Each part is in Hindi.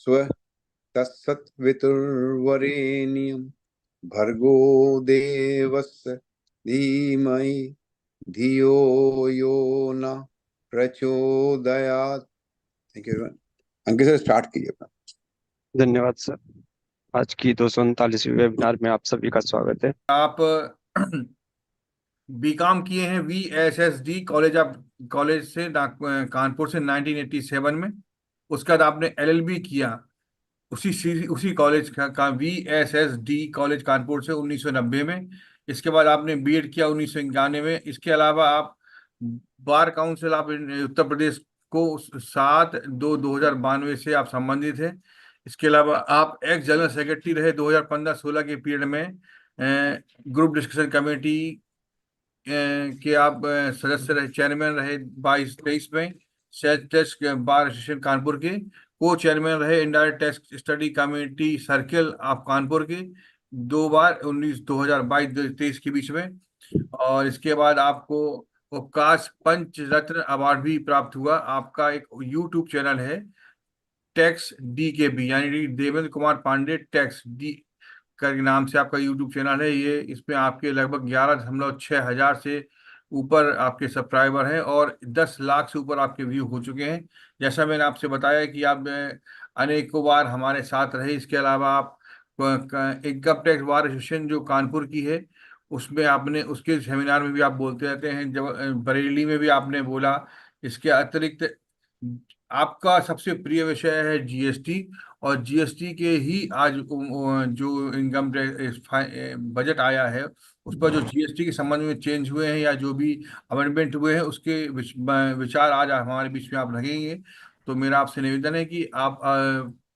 स्व तत्सत्वितुर्वरेण्यं भर्गो देवस्य धीमहि धियो यो न प्रचोदयात्। Thank you. अंकित से स्टार्ट कीजिए अपना। धन्यवाद सर। आज की 239वीं वेबिनार में आप सभी का स्वागत है। आप बीकॉम किए हैं VSSD कॉलेज से कानपुर से 1987 में। उसके बाद आपने LLB किया उसी कॉलेज का VSSD कॉलेज कानपुर से 1990 में। इसके बाद आपने बीएड किया 1991 में। इसके अलावा आप bar council of Uttar Pradesh को 7/2/2092 से आप संबंधित हैं। इसके अलावा आप एक्स जनरल सेक्रेटरी रहे 2015-16 के पीरियड में। ग्रुप डिस्कशन कमेटी के आप सदस्य रहे, चेयरमैन रहे 22-23 में। टेस्ट बार एसोसिएशन कानपुर के को चेयरमैन रहे। Indirect tax study committee circle of Kanpur के 2 बार 2022-23 के बीच में। और इसके बाद आपको उपकाश पंच रत्न अवार्ड भी प्राप्त हुआ। आपका एक यूट्यूब चैनल है टैक्स DKB, यानी देवेंद्र कुमार पांडे टैक्स डी के नाम से आपका यूट्यूब चैनल है ये। इसमें आपके लगभग 11.6 हजार से ऊपर आपके सब्सक्राइबर हैं और 10 लाख से ऊपर आपके व्यू हो चुके हैं। जैसा मैंने आपसे बताया कि आप अनेकों बार हमारे साथ रहे। इसके अलावा आप इनकम टैक्स बार एसोसिएशन जो कानपुर की है उसमें आपने उसके सेमिनार में भी आप बोलते रहते हैं। जब बरेली में भी आपने बोला। इसके अतिरिक्त आपका सबसे प्रिय विषय है GST, और GST के ही आज जो इनकम बजट आया है उस पर जो GST के संबंध में चेंज हुए हैं या जो भी अमेंडमेंट हुए हैं उसके विचार आज हमारे बीच में आप रखेंगे। तो मेरा आपसे निवेदन है कि आप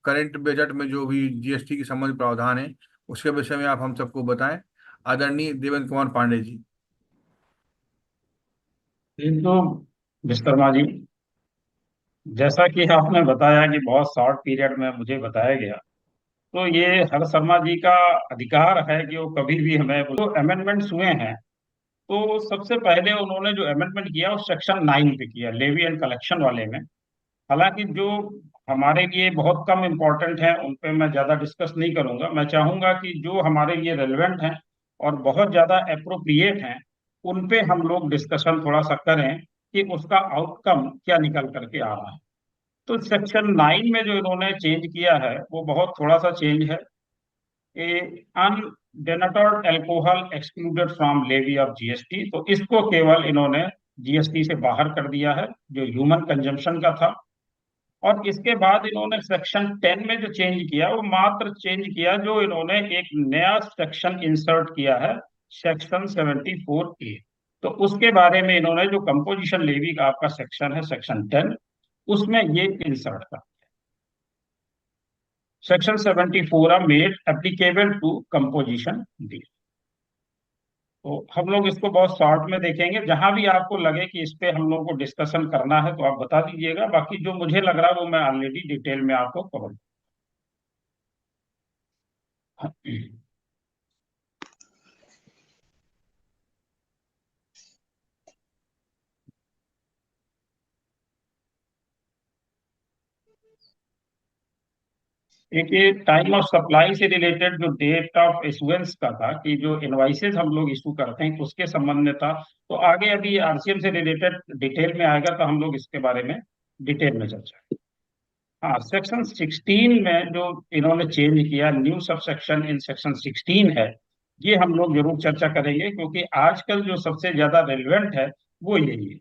करंट बजट में जो भी GST के संबंधित प्रावधान है उसके विषय में आप हम सबको बताएं। आदरणीय देवेंद्र कुमार पांडे जी। तो विश्वकर्मा जी, जैसा कि आपने बताया कि बहुत शॉर्ट पीरियड में मुझे बताया गया, तो ये हर शर्मा जी का अधिकार है कि वो कभी भी हमें जो अमेंडमेंट्स हुए हैं, तो सबसे पहले उन्होंने जो अमेंडमेंट किया वो सेक्शन 9 पे किया, लेवी एंड कलेक्शन वाले में। हालांकि जो हमारे लिए बहुत कम इम्पोर्टेंट है उन पे मैं ज्यादा डिस्कस नहीं करूंगा। मैं चाहूंगा कि जो हमारे लिए रेलेवेंट हैं और बहुत ज्यादा अप्रोप्रिएट हैं उन पे हम लोग डिस्कशन थोड़ा सा करें कि उसका आउटकम क्या निकल करके आ रहा है। तो सेक्शन 9 में जो इन्होंने चेंज किया है वो बहुत थोड़ा सा चेंज है। A undenatured alcohol excluded from levy of GST, तो इसको केवल इन्होंने GST से बाहर कर दिया है जो ह्यूमन कंजम्पशन का था। और इसके बाद इन्होंने सेक्शन 10 में जो चेंज किया वो मात्र चेंज किया जो इन्होंने एक नया सेक्शन इंसर्ट किया है, सेक्शन 74A। तो उसके बारे में इन्होंने जो कंपोजिशन लेवी का आपका सेक्शन है सेक्शन 10, उसमें ये इंसर्ट था। Section 74 are made applicable to composition D. तो हम लोग इसको बहुत शॉर्ट में देखेंगे। जहां भी आपको लगे कि इस पे हम लोग को डिस्कशन करना है तो आप बता दीजिएगा। बाकी जो मुझे लग रहा है वो मैं ऑलरेडी डिटेल में आपको कवर। एक ये टाइम ऑफ सप्लाई से रिलेटेड जो डेट ऑफ इशुएंस का था कि जो इनवाइसेस हम लोग इशू करते हैं उसके संबंध में था। तो आगे अभी RCM से रिलेटेड डिटेल में आएगा तो हम लोग इसके बारे में डिटेल में चर्चा। हाँ, सेक्शन 16 में जो इन्होंने चेंज किया, new sub section in section 16 है, ये हम लोग जरूर चर्चा करेंगे क्योंकि आजकल जो सबसे ज्यादा रेलिवेंट है वो यही है।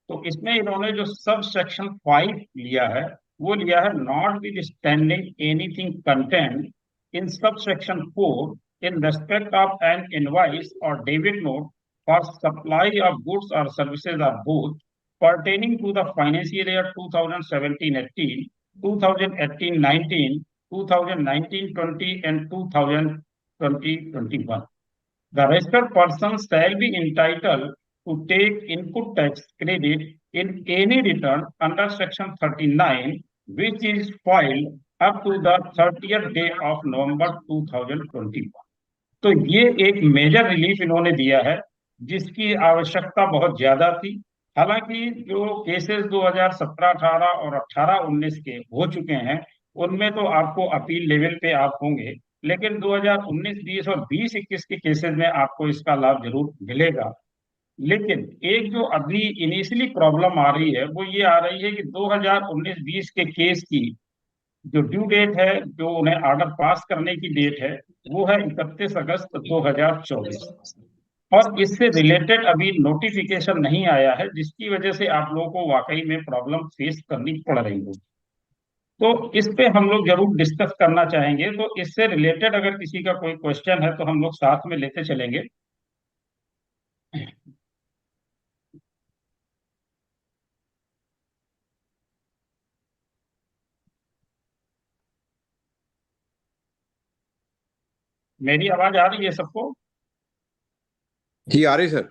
तो इसमें इन्होंने जो सब सेक्शन 5 लिया है वो लिया है, notwithstanding anything contained in subsection 4 in respect of an invoice और debit note for supply of goods और services are both pertaining to the financial year 2017-18, 2018-19, 2019-20, and 2020-21. The registered person shall be entitled to take input tax credit in any return under section 39 which is filed up to the 30th day of November 2021. तो ये एक मेजर रिलीफ इन्होंने दिया है जिसकी आवश्यकता बहुत ज्यादा थी। हालांकि जो केसेस 2017-18 और 18-19 के हो चुके हैं उनमें तो आपको अपील लेवल पे आप होंगे, लेकिन 2019, 20 और 20, 21 के केसेस में आपको इसका लाभ जरूर मिलेगा। लेकिन एक जो अभी इनिशियली प्रॉब्लम आ रही है वो ये आ रही है कि 2019-20 के केस की जो ड्यू डेट है, जो उन्हें ऑर्डर पास करने की डेट है, वो है 31 अगस्त 2024। और इससे रिलेटेड अभी नोटिफिकेशन नहीं आया है, जिसकी वजह से आप लोगों को वाकई में प्रॉब्लम फेस करनी पड़ रही है। तो इस पे हम लोग जरूर डिस्कस करना चाहेंगे। तो इससे रिलेटेड अगर किसी का कोई क्वेश्चन है तो हम लोग साथ में लेते चलेंगे। मेरी आवाज आ रही है सबको? जी आ रही सर।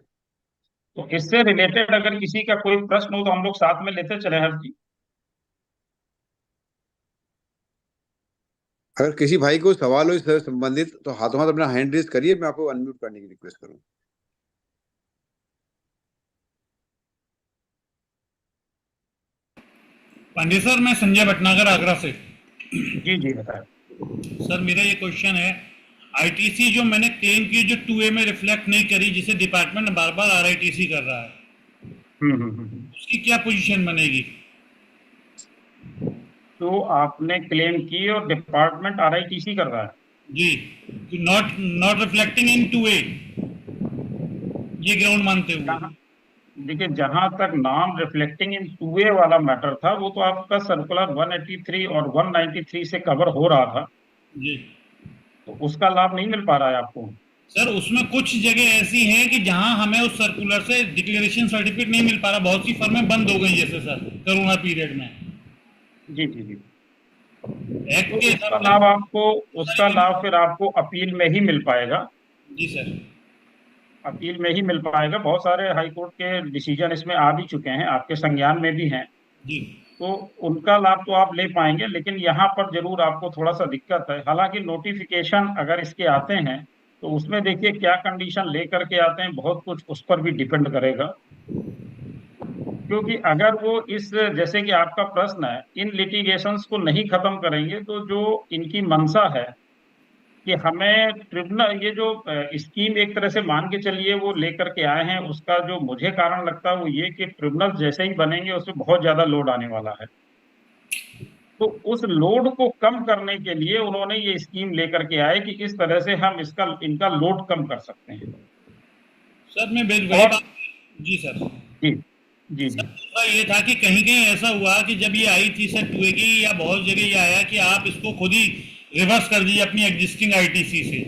तो इससे रिलेटेड अगर किसी का कोई प्रश्न हो तो हम लोग साथ में लेते चले हर जी। अगर किसी भाई को सवाल हो इससे संबंधित तो हाथों हाथ अपना हैंड रेज करिए, मैं आपको अनम्यूट करने की रिक्वेस्ट करूँ। पांडे सर, मैं संजय भटनागर आगरा से। जी जी बताएं। सर मेरा ये क्वेश्चन है, आईटीसी जो मैंने क्लेम की जो 2A में रिफ्लेक्ट नहीं करी, जिसे डिपार्टमेंट बार बार आरआईटीसी कर रहा है, उसकी क्या पोजीशन बनेगी? तो आपने क्लेम की और डिपार्टमेंट आरआईटीसी कर रहा है? जी, not not reflecting in 2A, ये ग्राउंड मानते हुए। जहाँ देखिए, जहां तक non reflecting in two A वाला मैटर था, वो तो आपका सर्कुलर 183 और 193 से कवर हो रहा था, जी तो उसका लाभ नहीं मिल पा रहा है आपको। सर, उसमें कुछ जगह ऐसी हैं कि जहां हमें उस सर्कुलर से डिक्लेरेशन सर्टिफिकेट नहीं मिल पा रहा। बहुत सी फर्में बंद हो गई जैसे सर कोरोना पीरियड में, जी जी जी। एक्ट तो के हिसाब उसका से। लाभ आपको, उसका लाभ फिर आपको अपील में ही मिल पाएगा। जी सर। अपील में ही मिल पाएगा। बहुत सारे हाई कोर्ट के डिसीजन इसमें आ भी चुके हैं, आपके संज्ञान में भी हैं, जी तो उनका लाभ तो आप ले पाएंगे। लेकिन यहाँ पर जरूर आपको थोड़ा सा दिक्कत है। हालांकि नोटिफिकेशन अगर इसके आते हैं तो उसमें देखिए क्या कंडीशन लेकर के आते हैं, बहुत कुछ उस पर भी डिपेंड करेगा। क्योंकि अगर वो इस, जैसे कि आपका प्रश्न है, इन लिटिगेशंस को नहीं खत्म करेंगे तो जो इनकी मंशा है कि हमें ट्रिब्यूनल, ये जो स्कीम एक तरह से मान के चलिए वो लेकर के आए हैं, उसका जो मुझे कारण लगता है वो ये कि ट्रिब्यूनल जैसे ही बनेंगे उसमें बहुत ज्यादा लोड आने वाला है। तो उस लोड को कम करने के लिए उन्होंने ये स्कीम लेकर के आए कि इस तरह से हम इसका, इनका लोड कम कर सकते हैं। सर, मैं वही और बात। जी सर। जी जी सर जी दूसरा ये था कि कहीं कहीं ऐसा हुआ कि जब ये आई थी सर 2A की, या बहुत जगह ये आया कि आप इसको खुद ही रिवर्स कर दीजिए अपनी एग्जिस्टिंग आईटीसी से,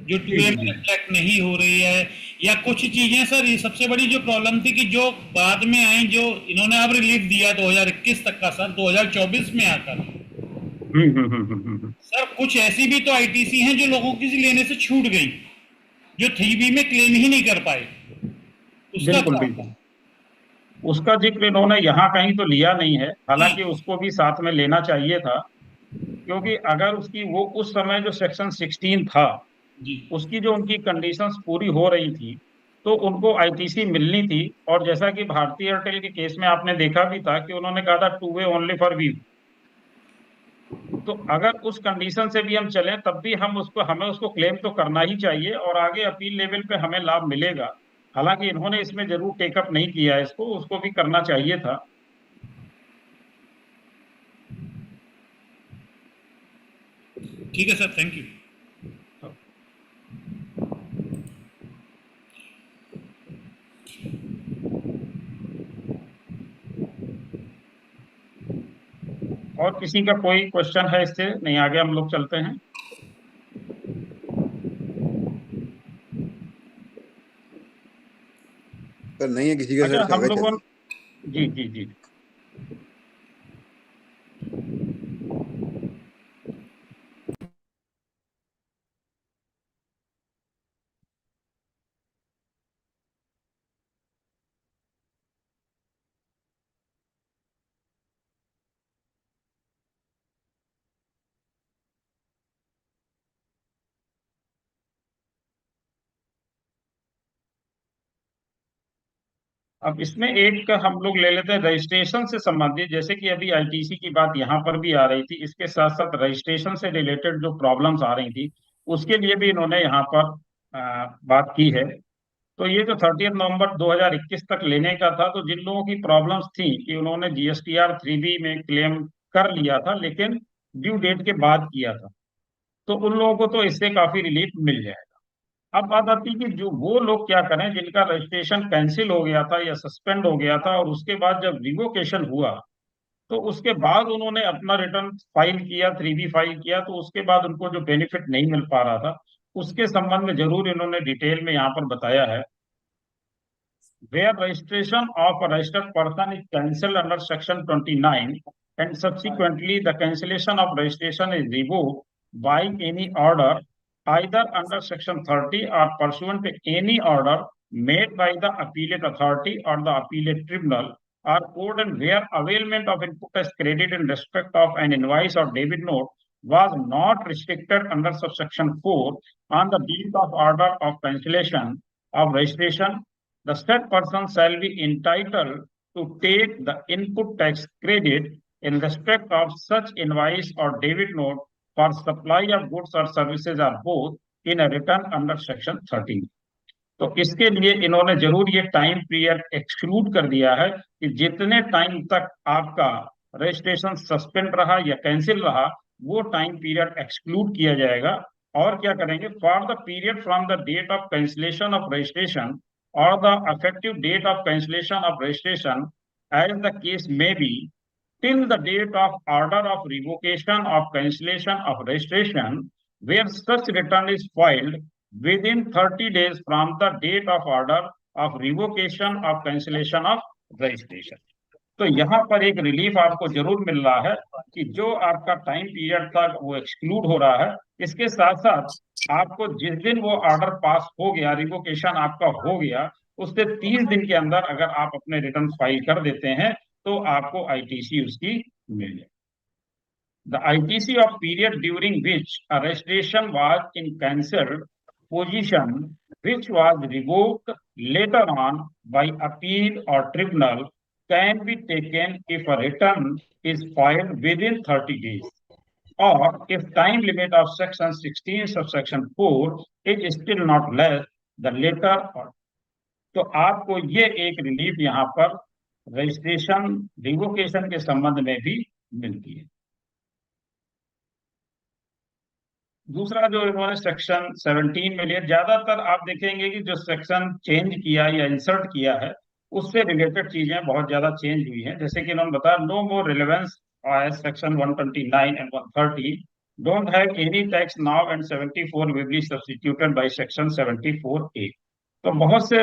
जो जी 2A जी में जी रिफ्लेक्ट नहीं हो रही है। या कुछ चीजें सर, ये सबसे बड़ी जो प्रॉब्लम थी कि जो बाद में आई, जो इन्होंने अब रिलीफ दिया 2021 तक का सर, 2024 में आकर सर, कुछ ऐसी भी तो आईटीसी हैं जो लोगों की लेने से छूट गई, जो 3B में क्लेम ही नहीं कर पाए। उसका बिल्कुल क्या होगा? बिल्कुल। उसका जिक्र इन्होंने यहाँ कहीं तो लिया नहीं है, हालांकि उसको भी साथ में लेना चाहिए था। क्योंकि अगर उसकी वो उस समय जो सेक्शन 16 था, जी उसकी जो उनकी कंडीशंस पूरी हो रही थी, तो उनको आईटीसी मिलनी थी। और जैसा कि भारतीय एयरटेल के केस में आपने देखा भी था कि उन्होंने कहा था 2 वे ओनली फॉर व्यू। तो अगर उस कंडीशन से भी हम चलें तब भी हम उसको, हमें उसको क्लेम तो करना ही चाहिए और आगे अपील लेवल पे हमें लाभ मिलेगा। हालांकि इन्होंने इसमें जरूर टेकअप नहीं किया है इसको, उसको भी करना चाहिए था। ठीक है सर, थैंक यू। और किसी का कोई क्वेश्चन है इससे? नहीं, आगे हम लोग चलते हैं। सर नहीं है किसी का अच्छा, सर, हम आगे लोगों, चलिए। जी जी जी। अब इसमें एक हम लोग ले लेते हैं रजिस्ट्रेशन से संबंधित, जैसे कि अभी आईटीसी की बात यहाँ पर भी आ रही थी, इसके साथ साथ रजिस्ट्रेशन से रिलेटेड जो प्रॉब्लम्स आ रही थी उसके लिए भी इन्होंने यहाँ पर बात की है। तो ये जो 30 नवंबर 2021 तक लेने का था, तो जिन लोगों की प्रॉब्लम्स थी कि उन्होंने जीएसटीआर 3B में क्लेम कर लिया था लेकिन ड्यू डेट के बाद किया था, तो उन लोगों को तो इससे काफी रिलीफ मिल जाएगा। अब बात आती है कि जो वो लोग क्या करें जिनका रजिस्ट्रेशन कैंसिल हो गया था या सस्पेंड हो गया था और उसके बाद जब रिवोकेशन हुआ तो उसके बाद उन्होंने अपना रिटर्न फाइल किया, 3B फाइल किया, तो उसके बाद उनको जो बेनिफिट नहीं मिल पा रहा था उसके संबंध में जरूर इन्होंने डिटेल में यहाँ पर बताया है। Where registration of a registered person is cancelled under Section 29 and subsequently the cancellation of registration is revoked by any order either under Section 30 or pursuant to any order made by the appellate authority or the appellate tribunal or court, and where availment of input as credit in respect of an invoice or debit note was not restricted under subsection 4 on the date of order of cancellation of registration, the said person shall be entitled to take the input tax credit in respect of such invoice or debit note for supply of goods or services or both in a return under section 13. तो इसके लिए इन्होंने जरूर ये टाइम पीरियड एक्सक्लूड कर दिया है कि जितने टाइम तक आपका रजिस्ट्रेशन सस्पेंड रहा या कैंसिल रहा वो टाइम पीरियड एक्सक्लूड किया जाएगा। और क्या करेंगे, for the period from the date of cancellation of registration or the effective date of cancellation of registration as the case may be till the date of order of revocation of cancellation of registration where such return is filed within 30 days from the date of order of revocation of cancellation of registration। तो यहाँ पर एक रिलीफ आपको जरूर मिल रहा है कि जो आपका टाइम पीरियड था वो एक्सक्लूड हो रहा है। इसके साथ साथ आपको जिस दिन वो ऑर्डर पास हो गया, रिवोकेशन आपका हो गया, उससे 30 दिन के अंदर अगर आप अपने रिटर्न फाइल कर देते हैं तो आपको आईटीसी उसकी मिल जाए। The ITC of period during which a registration was in cancelled position which was revoked later on by appeal or tribunal can be taken if a return is filed within 30 days or if time limit of section 16 subsection 4 is still not less the later or। तो आपको ये एक रिलीफ यहाँ पर रजिस्ट्रेशन रिवोकेशन के संबंध में भी मिलती है। दूसरा जो इन्होंने सेक्शन 17 में लिया, ज्यादातर आप देखेंगे कि जो सेक्शन चेंज किया या इंसर्ट किया है उससे रिलेटेड चीजें बहुत ज्यादा चेंज हुई हैं। जैसे कि इन्होंने बताया no more relevance as section 129 and 130 don't have any tax now and 74 will be substituted by section 74A। तो बहुत से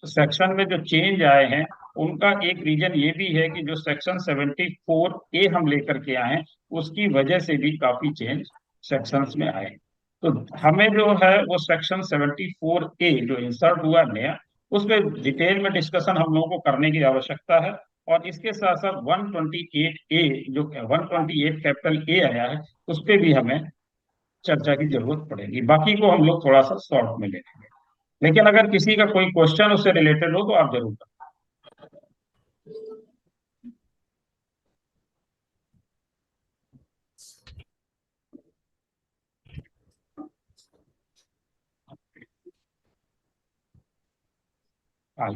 सेक्शन में जो चेंज आए हैं उनका एक रीजन ये भी है कि जो सेक्शन 74A हम लेकर के आए हैं उसकी वजह से भी काफी चेंज सेक्शंस में आए। तो हमें जो है वो सेक्शन 74A जो इंसर्ट हुआ नया, उसमें डिटेल में डिस्कशन हम लोगों को करने की आवश्यकता है। और इसके साथ साथ 128A जो 128 कैपिटल A आया है उस पर भी हमें चर्चा की जरूरत पड़ेगी। बाकी को हम लोग थोड़ा सा शॉर्ट में लेंगे, लेकिन अगर किसी का कोई क्वेश्चन उससे रिलेटेड हो तो आप जरूर करें।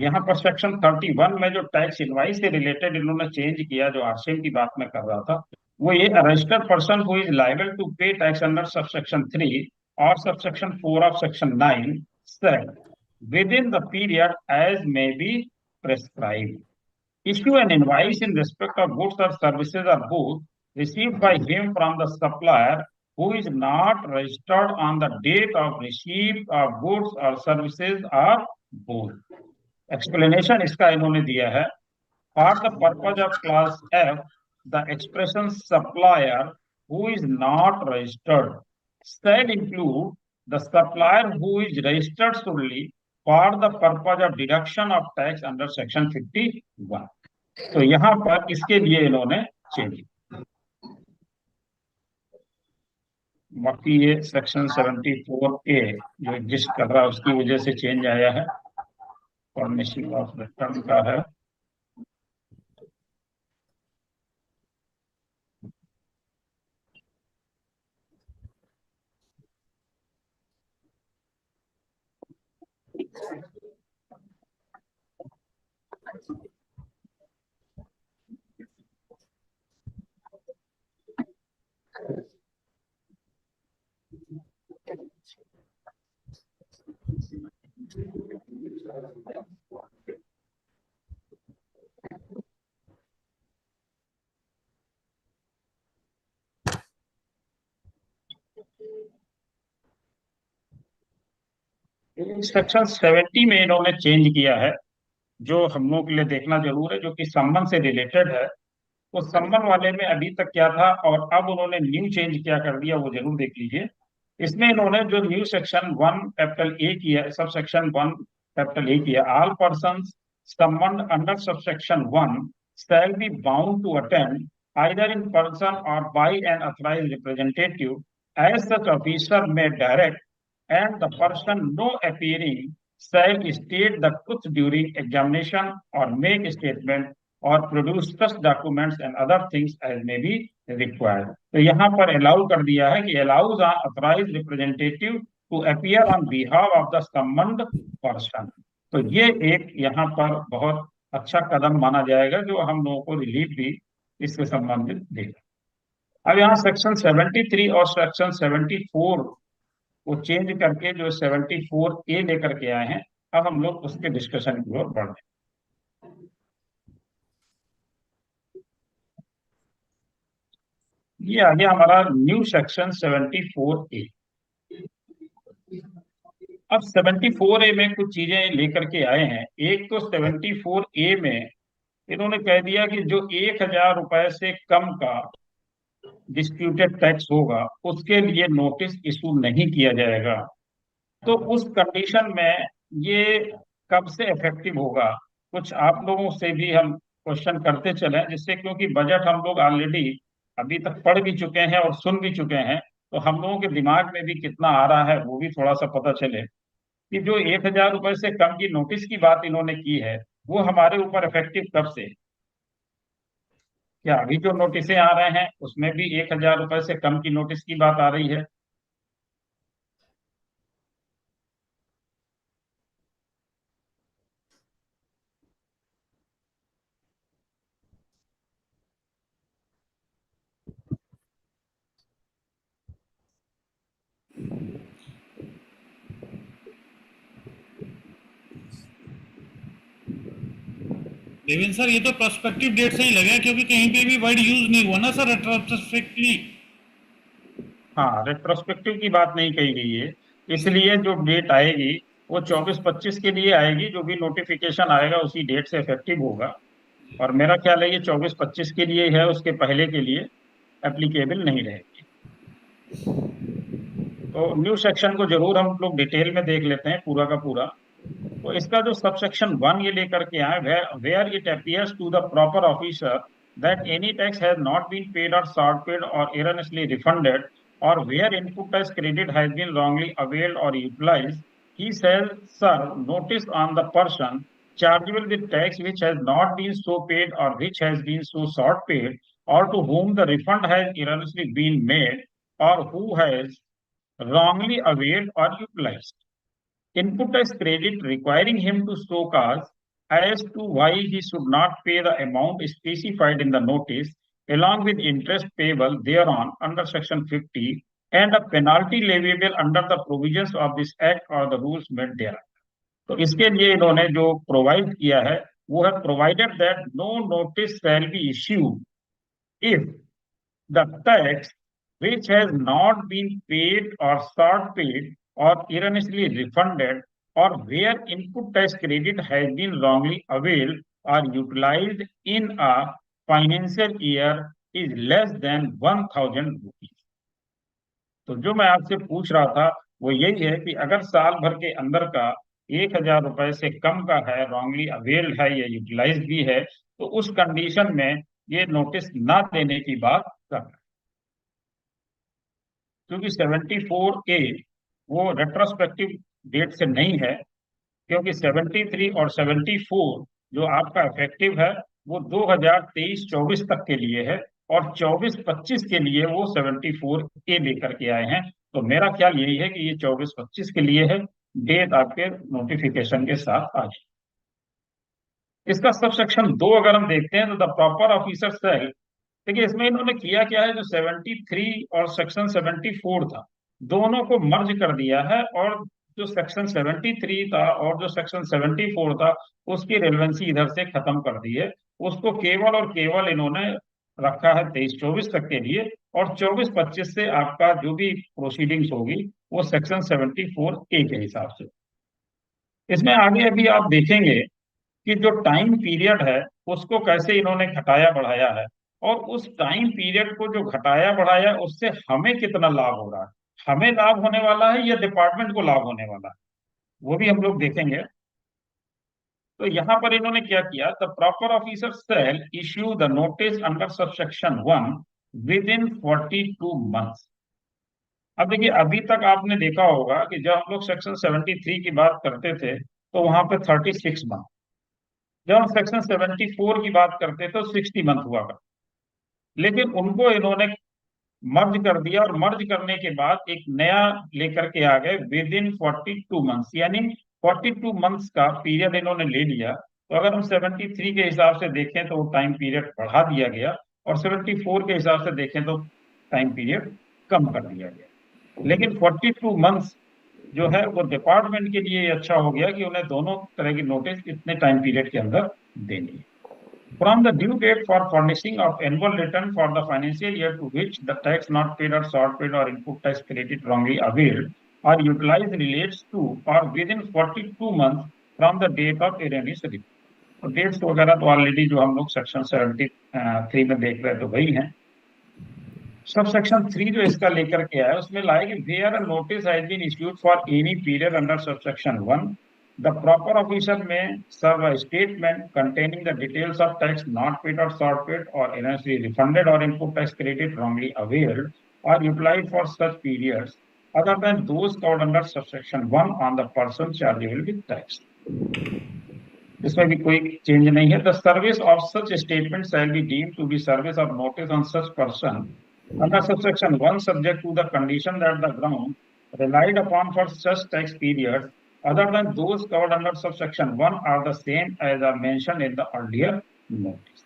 यहाँ पर सेक्शन 31 में जो टैक्स इनवाइस से रिलेटेड इन्होंने चेंज किया, जो आरसीएम की बात मैं कर रहा था, वो ये registered person who is liable to pay tax under subsection 3 और subsection 4 of section 9 said within the period as may be prescribed issue an invoice in respect of goods or services or both received by him from the supplier who is not registered on the date of receipt of goods or services or both। Explanation इसका इन्होंने दिया है, for the purpose of class F the expression supplier who is not registered shall include the supplier who is registered solely for the purpose of deduction of tax under section 51। तो यहाँ पर इसके लिए इन्होंने चेंज, बाकी ये सेक्शन 74A जो एग्जिस्ट कर रहा है उसकी वजह से चेंज आया है। फर्निशिंग ऑफ रिटर्न का है। सेक्शन 70 में इन्होंने चेंज किया है, जो हम लोगों के लिए देखना जरूर है, जो कि सम्मन से रिलेटेड है। तो सम्मन वाले में अभी तक क्या था और अब उन्होंने न्यू चेंज क्या कर दिया, वो जरूर देख लीजिए। इसमें इन्होंने जो न्यू सेक्शन 1 कैपिटल ए किया, सब सेक्शन 1 कैपिटल ए किया, all persons summoned under subsection 1 shall be bound to attend either in person or by an authorized representative, as such officer may direct, and the person no appearing shall state the truth during examination or make statement or produce such documents and other things as may be required. तो यहाँ पर अलाउ कर दिया है कि allows an authorized representative to appear on behalf of the summoned person. तो ये एक यहाँ पर बहुत अच्छा कदम माना जाएगा, जो हम लोगों को रिलीफ भी इससे संबंधित देगा। अब यहाँ सेक्शन 73 और सेक्शन 74 को चेंज करके जो 74A लेकर के आए हैं, अब हम लोग उसके डिस्कशन की ओर बढ़ रहे हैं। ये आ गया हमारा न्यू सेक्शन 74A। अब 74A में कुछ चीजें लेकर के आए हैं। एक तो 74A में इन्होंने कह दिया कि जो 1000 रुपए से कम का डिस्प्यूटेड टैक्स होगा उसके लिए नोटिस इशू नहीं किया जाएगा। तो उस कंडीशन में ये कब से इफेक्टिव होगा, कुछ आप लोगों से भी हम क्वेश्चन करते चले, जिससे क्योंकि बजट हम लोग ऑलरेडी अभी तक पढ़ भी चुके हैं और सुन भी चुके हैं, तो हम लोगों के दिमाग में भी कितना आ रहा है वो भी थोड़ा सा पता चले कि जो 1000 रुपए से कम की नोटिस की बात इन्होंने की है वो हमारे ऊपर इफेक्टिव कब से। क्या अभी जो नोटिसें आ रहे हैं उसमें भी 1000 रुपए से कम की नोटिस की बात आ रही है? देवेंद्र सर, ये तो प्रोस्पेक्टिव डेट से ही लगा, क्योंकि कहीं पे भी वर्ड यूज नहीं हुआ ना सर रेट्रोस्पेक्टिवली। हाँ, रेट्रोस्पेक्टिव की बात नहीं कही गई है, इसलिए जो डेट आएगी वो 24-25 के लिए आएगी। जो भी नोटिफिकेशन आएगा उसी डेट से इफेक्टिव होगा, और मेरा ख्याल है ये 24-25 के लिए है, उसके पहले के लिए एप्लीकेबल नहीं रहेगी। तो न्यू सेक्शन को जरूर हम लोग डिटेल में देख लेते हैं पूरा का पूरा। तो इसका जो सबसेक्शन 1 ये लेकर के आए, where it appears to the proper officer that any tax has not been paid और शॉर्ट पेड और erroneously refunded, or where input tax credit has been wrongly availed or utilized, he shall serve notice on the person chargeable with tax which has not been so paid or which has been so short paid, or to whom the refund has erroneously been made, or who has wrongly availed or utilized input tax credit, requiring him to show cause as to why he should not pay the amount specified in the notice, along with interest payable thereon under section 50 and a penalty leviable under the provisions of this act or the rules made thereafter. तो इसके लिए इन्होंने जो प्रोवाइड किया है वो है, provided that no notice shall be issued if the tax which has not been paid or short paid or erroneously refunded, or where input tax credit has been wrongly availed or utilized in a financial year is less than 1000 rupees. तो जो मैं आपसे पूछ रहा था वो यही है कि अगर साल भर के अंदर का 1000 रुपए से कम का है, रॉन्गली अवेल्ड है या यूटिलाइज भी है, तो उस कंडीशन में ये नोटिस ना देने की बात कर रहा है। क्योंकि 74A वो रेट्रोस्पेक्टिव डेट से नहीं है, क्योंकि 73 और 74 जो आपका इफेक्टिव है वो 2023-24 तक के लिए है, और 24-25 के लिए वो 74A लेकर के आए हैं। तो मेरा ख्याल यही है कि ये 24-25 के लिए है, डेट आपके नोटिफिकेशन के साथ आ जाए। इसका सब सेक्शन 2 अगर हम देखते हैं तो द प्रॉपर ऑफिसर सेल, देखिए इसमें इन्होंने किया क्या है, जो 73 और सेक्शन 74 था दोनों को मर्ज कर दिया है, और जो सेक्शन 73 था और जो सेक्शन 74 था उसकी रेलेवेंसी इधर से खत्म कर दी है। उसको केवल और केवल इन्होंने रखा है 23-24 तक के लिए, और 24-25 से आपका जो भी प्रोसीडिंग्स होगी वो सेक्शन 74A के हिसाब से। इसमें आगे अभी आप देखेंगे कि जो टाइम पीरियड है उसको कैसे इन्होंने घटाया बढ़ाया है, और उस टाइम पीरियड को जो घटाया बढ़ाया है उससे हमें कितना लाभ हो रहा है, हमें लाभ होने वाला है या डिपार्टमेंट को लाभ होने वाला है, वो भी हम लोग देखेंगे। तो यहाँ पर इन्होंने क्या किया, the proper officer shall issue the notice under subsection 1 within 42 months. अब देखिए अभी तक आपने देखा होगा कि जब हम लोग सेक्शन 73 की बात करते थे तो वहां पे 36 मंथ, जब हम सेक्शन 74 की बात करते थे तो 60 मंथ हुआ करता, लेकिन उनको इन्होंने मर्ज कर दिया, और मर्ज करने के बाद एक नया लेकर के आ गए विद इन 42 मंथ्स, यानी 42 मंथ्स का पीरियड इन्होंने ले लिया। तो अगर हम 73 के हिसाब से देखें तो वो टाइम पीरियड बढ़ा दिया गया, और 74 के हिसाब से देखें तो टाइम पीरियड कम कर दिया गया। लेकिन 42 मंथ्स जो है वो डिपार्टमेंट के लिए अच्छा हो गया कि उन्हें दोनों तरह की नोटिस इतने टाइम पीरियड के अंदर देनी है। From the due date for furnishing of annual return for the financial year to which the tax not paid or short paid or input tax credited wrongly availed or utilized relates to or within 42 months from the date of erroneous return. तो डेट्स वगैरह तो ऑलरेडी जो हम लोग सेक्शन 73 में देख रहे हैं तो वही हैं। सब सेक्शन 3 जो इसका लेकर के आया उसमें लाए कि where a notice has been issued for any period under sub section 1, the proper officer may serve a statement containing the details of tax not paid or short paid or erroneously refunded or input tax credited wrongly availed or utilized for such periods other than those covered under subsection 1 on the person chargeable with tax. इसमें भी कोई चेंज नहीं है। The service of such statement shall be deemed to be service of notice on such person under subsection 1 subject to the condition that the ground relied upon for such tax periods other than those covered under subsection 1 are the same as are mentioned in the earlier notice.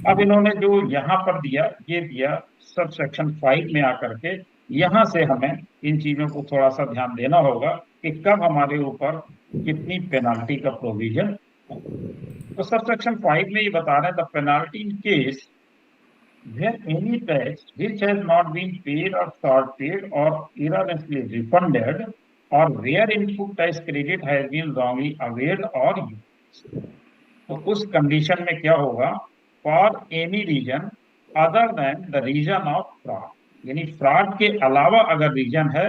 अब इन्होंने जो यहाँ पर दिया ये दिया सबसेक्शन 5 में आकर के, यहाँ से हमें इन चीजों को थोड़ा सा ध्यान देना होगा कि कब हमारे ऊपर कितनी पेनाल्टी का प्रोविजन। तो सबसेक्शन 5 में ये बता रहे हैं the penalty in case where any tax which has not been paid or short paid or erroneously refunded or where input tax credit has been wrongly availed or used. तो उस कंडीशन में क्या होगा, for any reason other than the reason of fraud, यानी फ्रॉड के अलावा अगर रीजन है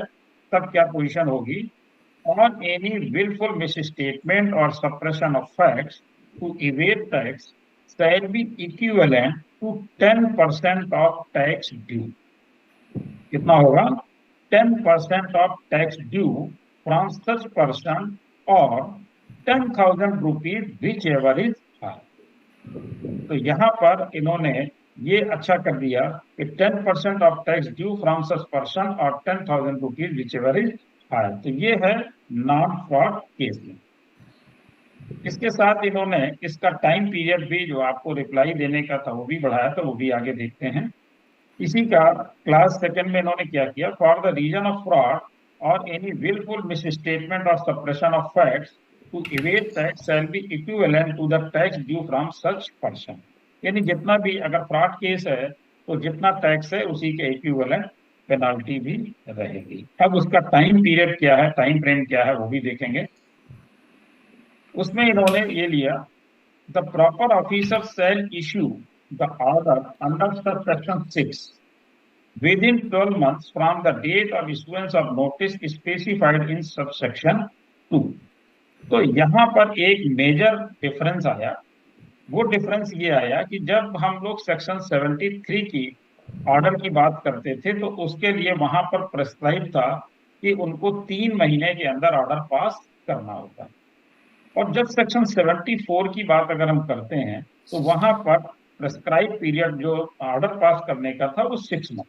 तब क्या पोजीशन होगी, ऑन एनी विलफुल मिसस्टेटमेंट और suppression of facts to evade tax shall be equivalent to 10% of tax due. कितना होगा, 10% of tax due from such person or 10,000 rupees whichever is high. तो यहाँ पर इन्होंने ये अच्छा कर दिया कि 10% of tax due from such person और 10,000 rupees whichever is high. तो ये है नॉन फ्रॉड केस में। इसके साथ इन्होंने इसका टाइम पीरियड भी जो आपको रिप्लाई देने का था वो भी बढ़ाया, तो वो भी आगे देखते हैं। इसी का क्लास सेकंड में इन्होंने क्या किया, for the reason of fraud और एनी विलफुल मिसस्टेटमेंट और suppression of facts to evade tax shall be equivalent to the tax due from such person, यानी जितना भी अगर फ्रॉड केस है तो जितना टैक्स है उसी के इक्विवेलेंट पेनाल्टी भी रहेगी। अब उसका टाइम पीरियड क्या है, टाइम फ्रेम क्या है वो भी देखेंगे। उसमें इन्होंने ये लिया, the proper officer shall issue the order under subsection 6 within 12 months from the date of issuance of notice specified in subsection 2। तो यहाँ पर एक मेजर डिफरेंस आया, वो डिफरेंस ये आया कि जब हम लोग सेक्शन 73 की ऑर्डर की बात करते थे तो उसके लिए वहां पर प्रेस्क्राइब था कि उनको 3 महीने के अंदर ऑर्डर पास करना होता है। और जब सेक्शन 74 की बात अगर हम करते हैं तो वहां पर प्रेस्क्राइब पीरियड जो ऑर्डर पास करने का था वो 6 मंथ,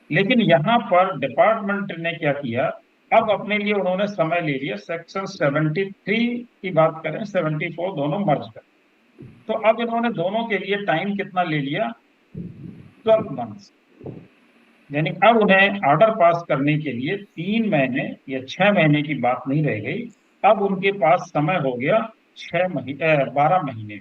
लेकिन यहाँ पर डिपार्टमेंट ने क्या किया, अब अपने लिए उन्होंने समय ले लिया, सेक्शन 73 की बात करें 74 दोनों मर्ज कर, तो अब इन्होंने दोनों के लिए टाइम कितना ले लिया, 12 मंथ्स। यानी अब उन्हें ऑर्डर पास करने के लिए 3 महीने या 6 महीने की बात नहीं रह गई, अब उनके पास समय हो गया 12 महीने।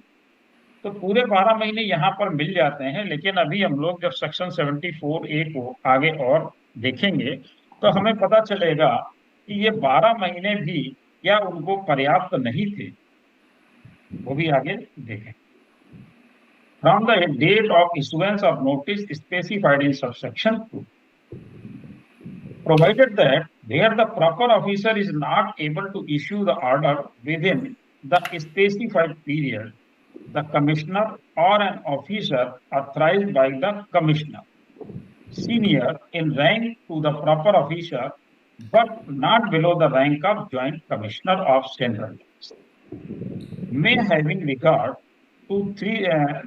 तो पूरे 12 महीने यहाँ पर मिल जाते हैं, लेकिन अभी हम लोग जब सेक्शन 74A को आगे और देखेंगे तो हमें पता चलेगा कि ये 12 महीने भी क्या उनको पर्याप्त नहीं थे, वो भी आगे देखें। From the date of issuance of notice specified in subsection 2, provided that where the proper officer is not able to issue the order within the specified period, the commissioner or an officer authorized by the commissioner, senior in rank to the proper officer, but not below the rank of joint commissioner of central, may having regard to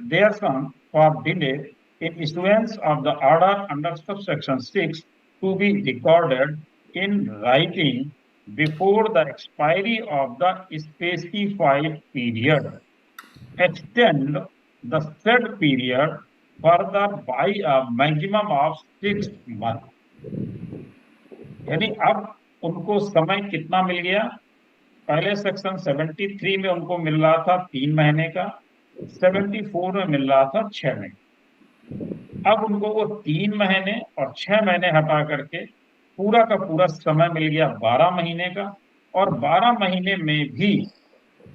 their sum for delay in issuance of the order under subsection 6 to be recorded in writing before the expiry of the specified period, extend the said period further by a maximum of 6 months। यानी अब उनको समय कितना मिल गया, पहले सेक्शन 73 में उनको मिल रहा था 3 महीने का, 74 में मिल रहा था 6 महीने। अब उनको वो 3 महीने और 6 महीने हटा करके पूरा का पूरा समय मिल गया 12 महीने का, और 12 महीने में भी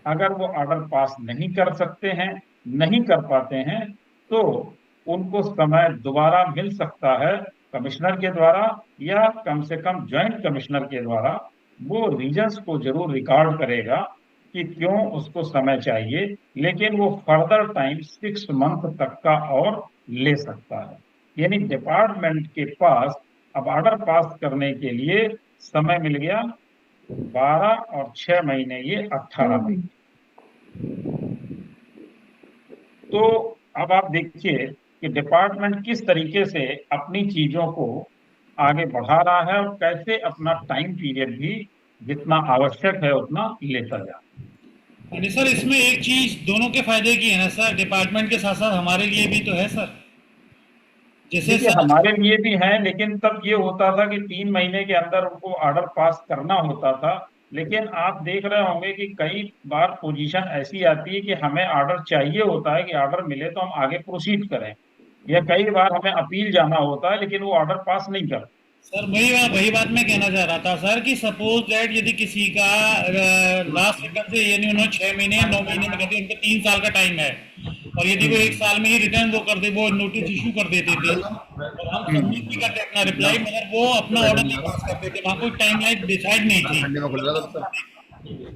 अगर वो ऑर्डर पास नहीं कर सकते हैं, नहीं कर पाते हैं, तो उनको समय दोबारा मिल सकता है कमिश्नर के द्वारा, या कम से कम ज्वाइंट कमिश्नर के द्वारा। वो रीजंस को जरूर रिकॉर्ड करेगा कि क्यों उसको समय चाहिए, लेकिन वो फर्दर टाइम 6 मंथ तक का और ले सकता है। यानी डिपार्टमेंट के पास अब ऑर्डर पास करने के लिए समय मिल गया 12 और 6 महीने, ये 18 महीने। तो अब आप देखिए कि डिपार्टमेंट किस तरीके से अपनी चीजों को आगे बढ़ा रहा है और कैसे अपना टाइम पीरियड भी जितना आवश्यक है उतना लेता जा रहा है। सर इसमें एक चीज दोनों के फायदे की है ना सर, डिपार्टमेंट के साथ साथ हमारे लिए भी तो है सर। जैसे सर हमारे लिए भी है, लेकिन तब ये होता था कि 3 महीने के अंदर उनको ऑर्डर पास करना होता था, लेकिन आप देख रहे होंगे कि कई बार पोजीशन ऐसी आती है कि हमें ऑर्डर चाहिए होता है कि ऑर्डर मिले तो हम आगे प्रोसीड करें, या कई बार हमें अपील जाना होता है लेकिन वो ऑर्डर पास नहीं करते। सर वही बात मैं कहना चाह रहा था सर कि सपोज दैट यदि किसी का लास्ट सेकंड से यानी उन्होंने 6 महीने या 9 महीने में कहते उनका 3 साल का टाइम है, और यदि वो 1 साल में ही रिटर्न वो कर दे, वो नोटिस इशू कर देते थे और हम सबमिट भी करते अपना रिप्लाई, मगर वो अपना ऑर्डर नहीं पास करते थे, वहाँ कोई टाइम लाइन डिसाइड नहीं थी।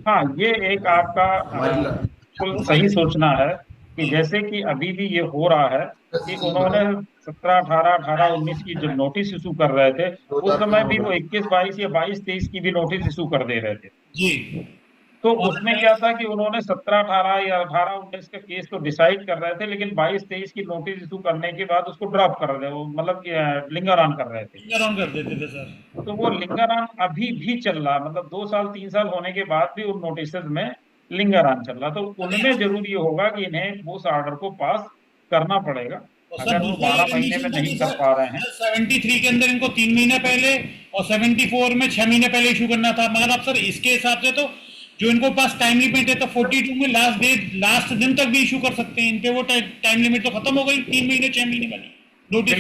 हाँ, ये एक आपका बिल्कुल सही सोचना है कि जैसे कि अभी भी ये हो रहा है कि उन्होंने 17, 18, 18, 19 की जब नोटिस इशू कर रहे थे उस समय भी वो 21, 22 या 22, 23 की भी नोटिस इशू कर दे रहे थे जी। तो उसमें क्या था कि उन्होंने 17, 18 या 18, 19 का केस तो डिसाइड कर रहे थे, लेकिन 22, 23 की नोटिस इशू करने के बाद उसको ड्रॉप कर रहे, मतलब लिंगर ऑन कर रहे थे, लिंगर ऑन कर देते थे सर। तो वो लिंगर ऑन अभी भी चल रहा, मतलब 2 साल 3 साल होने के बाद भी उन नोटिस में लिंगर ऑन चल रहा। तो उनमें जरूर ये होगा कि इन्हें उस ऑर्डर को पास करना पड़ेगा, अगर वो 12 महीने में नहीं कर पा रहे हैं। 73 के अंदर इनको 3 महीने पहले और 74 में 6 महीने पहले इशू करना था, मगर अब सर इसके हिसाब से तो जो इनको पास टाइम लिमिट है तो 42 में लास्ट दिन तक भी इशू कर सकते हैं, इनके वो टाइम लिमिट तो खत्म हो गई 3 महीने 6 महीने वाली नोटिस।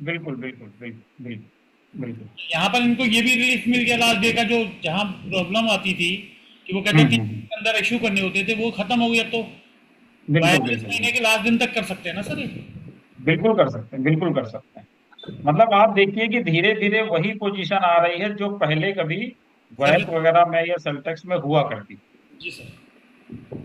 बिल्कुल। यहाँ पर इनको ये भी रिलीफ मिल गया लास्ट डे का, जो जहाँ प्रॉब्लम आती थी कि वो कहते थे अंदर इशू करने होते थे, वो खत्म हो गया। तो महीने के लास्ट दिन तक कर सकते हैं ना सर? बिल्कुल कर सकते हैं। मतलब आप देखिए कि धीरे धीरे वही पोजीशन आ रही है जो पहले कभी वैट वगैरह में या सेल्टेक्स में हुआ करती जी सर।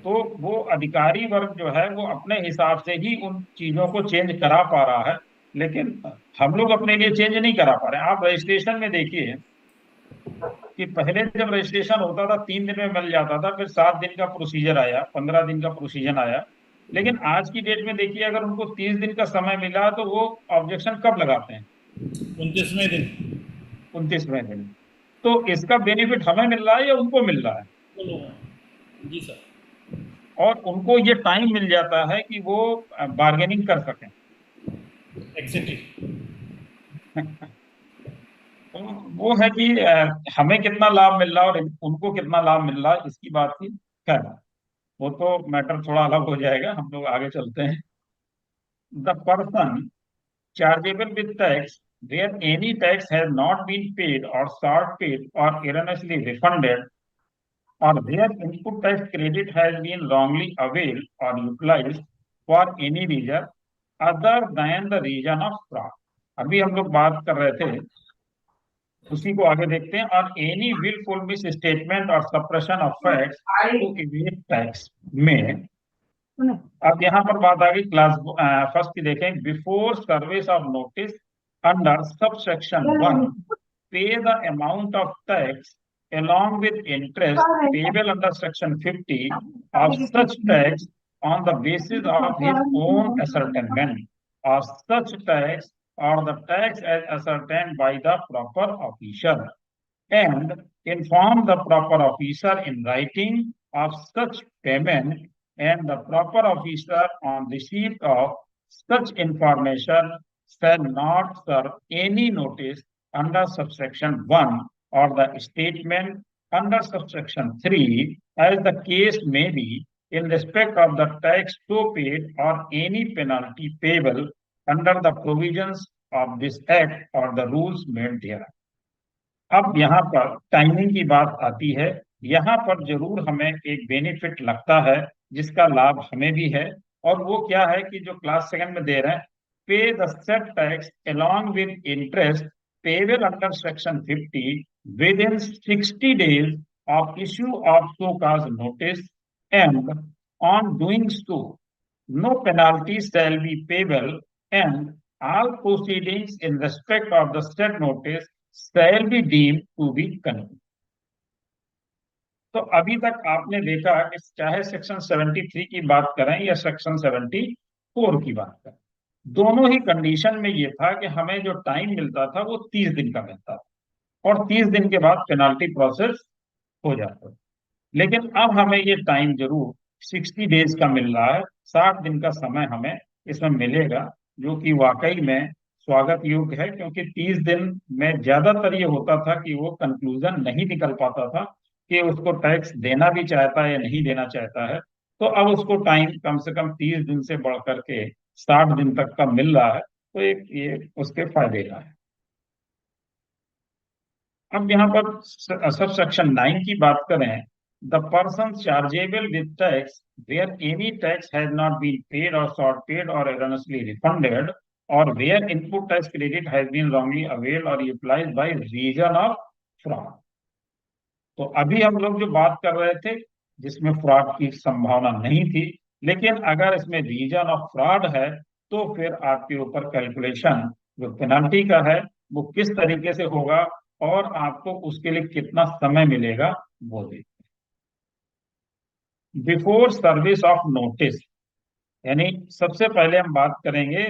तो वो अधिकारी वर्ग जो है वो अपने हिसाब से ही उन चीजों को चेंज करा पा रहा है, लेकिन हम लोग अपने लिए चेंज नहीं करा पा रहे हैं। आप रजिस्ट्रेशन में देखिए कि पहले जब रजिस्ट्रेशन होता था 3 दिन में मिल जाता था, फिर 7 दिन का प्रोसीजर आया, 15 दिन का प्रोसीजर आया। लेकिन आज की डेट में देखिए, अगर उनको 30 दिन का समय मिला तो वो ऑब्जेक्शन कब लगाते हैं? 29वें दिन। 29वें दिन। तो इसका बेनिफिट हमें मिल रहा है या उनको मिल रहा है? जी सर। और उनको ये टाइम मिल जाता है कि वो बार्गेनिंग कर सकें। एग्जैक्टली। तो वो है कि हमें कितना लाभ मिल रहा है और उनको कितना लाभ मिल रहा है, इसकी बात की खैर वो तो मैटर थोड़ा अलग हो जाएगा, हम लोग आगे चलते हैं। The person chargeable with tax where any tax has not been paid or short paid or erroneously refunded, or where input tax credit has been wrongly availed or utilized for any reason other than the reason of fraud। अभी हम लोग बात कर रहे थे, उसी को आगे देखते हैं। और any willful misstatement or suppression of facts to evade tax में, अब यहाँ पर बात आ गई क्लास फर्स्ट की। देखें, before service of notice under subsection 1 पे the amount of tax along with interest payable under section 50 of such tax on the basis of his own ascertainment of such tax or the tax as ascertained by the proper officer, and inform the proper officer in writing of such payment, and the proper officer on receipt of such information shall not serve any notice under subsection 1 or the statement under subsection 3 as the case may be in respect of the tax so paid or any penalty payable under the provisions of this act or the rules made thereof। अब यहाँ पर टाइमिंग की बात आती है। यहाँ पर जरूर हमें एक बेनिफिट लगता है जिसका लाभ हमें भी है, और वो क्या है कि जो क्लास सेकंड में दे रहे हैं, पे the set tax along with interest payable under section 50 within 60 days of issue of so cause notice, and on doing so no penalty shall be payable, and all proceedings in respect of the said notice shall be deemed to be concluded। तो अभी तक आपने देखा कि चाहे सेक्शन 73 की बात करें या सेक्शन 74 की बात करें, दोनों ही कंडीशन में ये था कि हमें जो टाइम मिलता था वो 30 दिन का मिलता था, और 30 दिन के बाद पेनाल्टी प्रोसेस हो जाता था। लेकिन अब हमें ये टाइम जरूर 60 डेज का मिल रहा है, 60 दिन का समय हमें इसमें मिलेगा, जो कि वाकई में स्वागत योग्य है। क्योंकि 30 दिन में ज्यादातर ये होता था कि वो कंक्लूजन नहीं निकल पाता था कि उसको टैक्स देना भी चाहता है या नहीं देना चाहता है। तो अब उसको टाइम कम से कम 30 दिन से बढ़ करके 60 दिन तक का मिल रहा है, तो एक ये उसके फायदे का है। अब यहाँ पर सब सेक्शन 9 की बात करें, the person chargeable with tax where any tax has not been paid और शॉर्ट पेड और एरनसली रिफंडेड, और where input tax credit has been wrongly availed और utilised by reason of fraud. तो अभी हम लोग जो बात कर रहे थे जिसमें फ्रॉड की संभावना नहीं थी, लेकिन अगर इसमें रीजन ऑफ फ्रॉड है तो फिर आपके ऊपर कैलकुलेशन जो पेनल्टी का है वो किस तरीके से होगा और आपको उसके लिए कितना समय मिलेगा वो देखते हैं। बिफोर सर्विस ऑफ नोटिस, यानी सबसे पहले हम बात करेंगे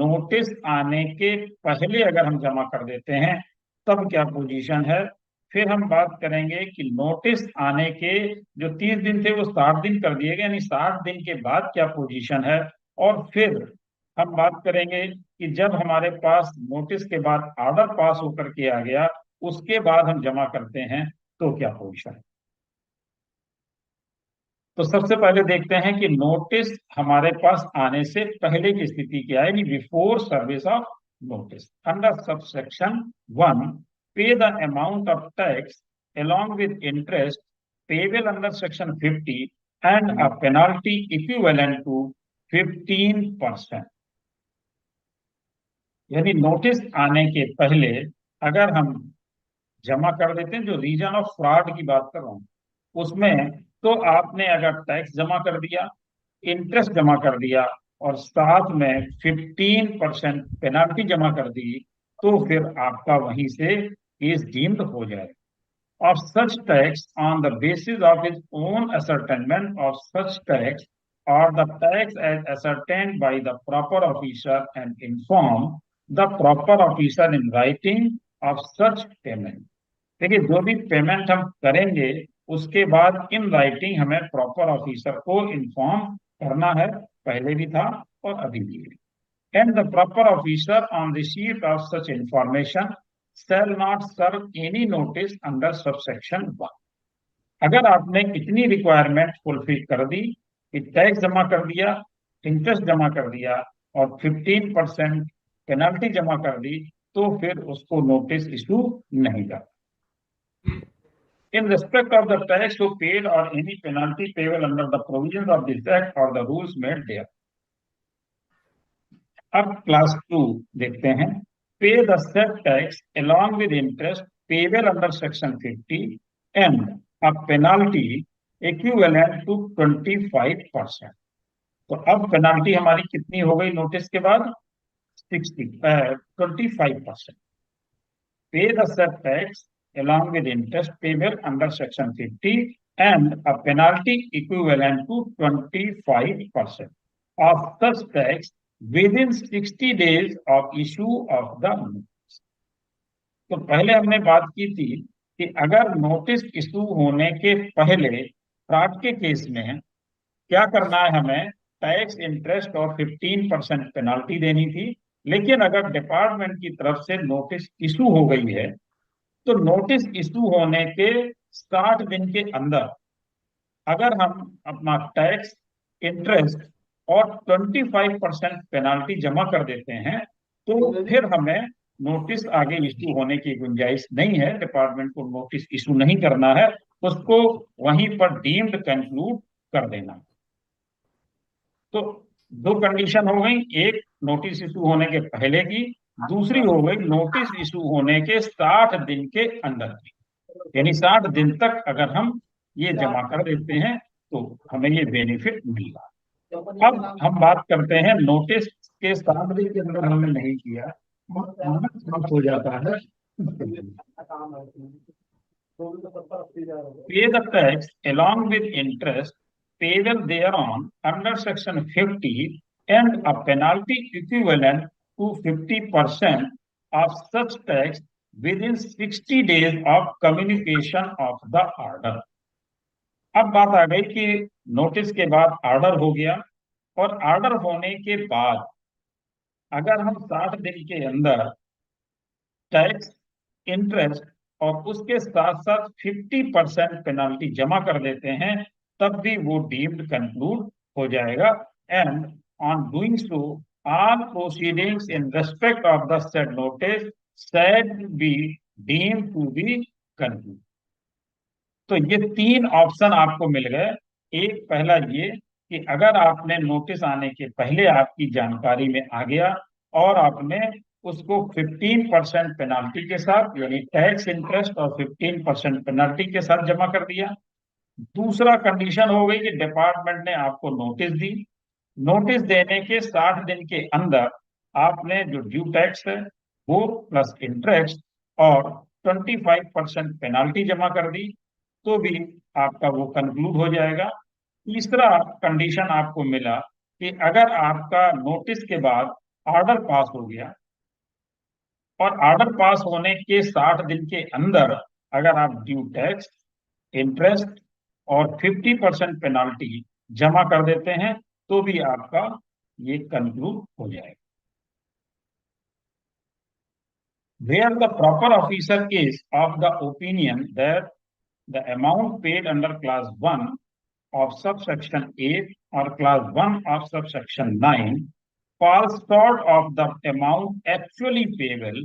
नोटिस आने के पहले अगर हम जमा कर देते हैं तब क्या पोजीशन है। फिर हम बात करेंगे कि नोटिस आने के जो 30 दिन थे वो 60 दिन कर दिए गए, यानी 60 दिन के बाद क्या पोजीशन है। और फिर हम बात करेंगे कि जब हमारे पास नोटिस के बाद ऑर्डर पास होकर के आ गया, उसके बाद हम जमा करते हैं तो क्या पोजीशन है। तो सबसे पहले देखते हैं कि नोटिस हमारे पास आने से पहले की स्थिति क्या है, before service of notice. Under subsection 1 पे the amount of tax along with interest payable under section 50 and a penalty equivalent to 15%। यानी नोटिस आने के पहले अगर हम जमा कर देते हैं, जो रीजन ऑफ फ्रॉड की बात कर रहा हूं उसमें, तो आपने अगर टैक्स जमा कर दिया, इंटरेस्ट जमा कर दिया और साथ में 15% पेनाल्टी जमा कर दी, तो फिर आपका वहीं से केस डीम्ड हो जाए। of such tax on the basis of his own ascertainment of such tax or the tax as ascertained by the proper officer and inform the proper officer in writing of such payment. देखिए, जो भी पेमेंट हम करेंगे उसके बाद इन राइटिंग हमें प्रॉपर ऑफिसर को इन्फॉर्म करना है, पहले भी था और अभी भी है. And the proper officer on receipt of such information shall not serve any notice under subsection 1. अगर आपने इतनी रिक्वायरमेंट फुलफिल कर दी कि टैक्स जमा कर दिया, इंटरेस्ट जमा कर दिया और 15% पेनल्टी जमा कर दी, तो फिर उसको नोटिस इशू नहीं करता. In respect of the tax to paid or any penalty payable under the provisions of this act or the rules made there. अब क्लास 2 देखते हैं. पे the set tax along with interest payable under section 50 and a penalty equivalent to 25%. तो अब पेनाल्टी हमारी कितनी हो गई नोटिस के बाद? 25%. पे the set tax along with interest payable under section 50 and a penalty equivalent to 25% of such tax within 60 days of issue of the notice. तो पहले हमने बात की थी कि अगर नोटिस इशू होने के पहले फ्रॉड के केस में क्या करना है, हमें टैक्स इंटरेस्ट और 15% पेनाल्टी देनी थी. लेकिन अगर डिपार्टमेंट की तरफ से नोटिस इशू हो गई है तो नोटिस इशू होने के 60 दिन के अंदर अगर हम अपना टैक्स, इंटरेस्ट और 25% पेनाल्टी जमा कर देते हैं तो फिर हमें नोटिस आगे इशू होने की गुंजाइश नहीं है. डिपार्टमेंट को नोटिस इशू नहीं करना है, उसको वहीं पर डीम्ड कंक्लूड कर देना. तो दो कंडीशन हो गई, एक नोटिस इशू होने के पहले की, दूसरी हो गई नोटिस इशू होने के 60 दिन के अंदर की. यानी 60 दिन तक अगर हम ये जमा कर देते हैं तो हमें ये बेनिफिट मिलेगा. अब हम बात करते हैं नोटिस के 60 दिन के अंदर हमने नहीं किया, हो जाता है. Pay the tax along with interest payable thereon under section 50 and a penalty equivalent to 50% of such tax within 60 days of communication of the order. अब बात आ गई कि नोटिस के बाद ऑर्डर हो गया और ऑर्डर होने के बाद अगर हम 60 दिन के अंदर टैक्स, इंटरेस्ट और उसके साथ साथ 50% पेनाल्टी जमा कर देते हैं तब भी वो डीम्ड कंक्लूड हो जाएगा. And on doing so all proceedings in respect of the said notice shall be deemed to be concluded. तो ये 3 ऑप्शन आपको मिल गए. एक पहला ये कि अगर आपने नोटिस आने के पहले आपकी जानकारी में आ गया और आपने उसको 15% पेनाल्टी के साथ यानी टैक्स, इंटरेस्ट और 15% पेनाल्टी के साथ जमा कर दिया. दूसरा कंडीशन हो गई कि डिपार्टमेंट ने आपको नोटिस दी, नोटिस देने के 60 दिन के अंदर आपने जो ड्यू टैक्स है वो प्लस इंटरेस्ट और 25% पेनाल्टी जमा कर दी तो भी आपका वो कंक्लूड हो जाएगा. तीसरा कंडीशन आपको मिला कि अगर आपका नोटिस के बाद ऑर्डर पास हो गया और ऑर्डर पास होने के 60 दिन के अंदर अगर आप ड्यू टैक्स, इंटरेस्ट और 50% पेनाल्टी जमा कर देते हैं तो भी आपका ये कंक्लूड हो जाएगा. Where the proper officer is of the opinion that the amount paid under class 1 of subsection 8 or class 1 of subsection 9 falls short of the amount actually payable,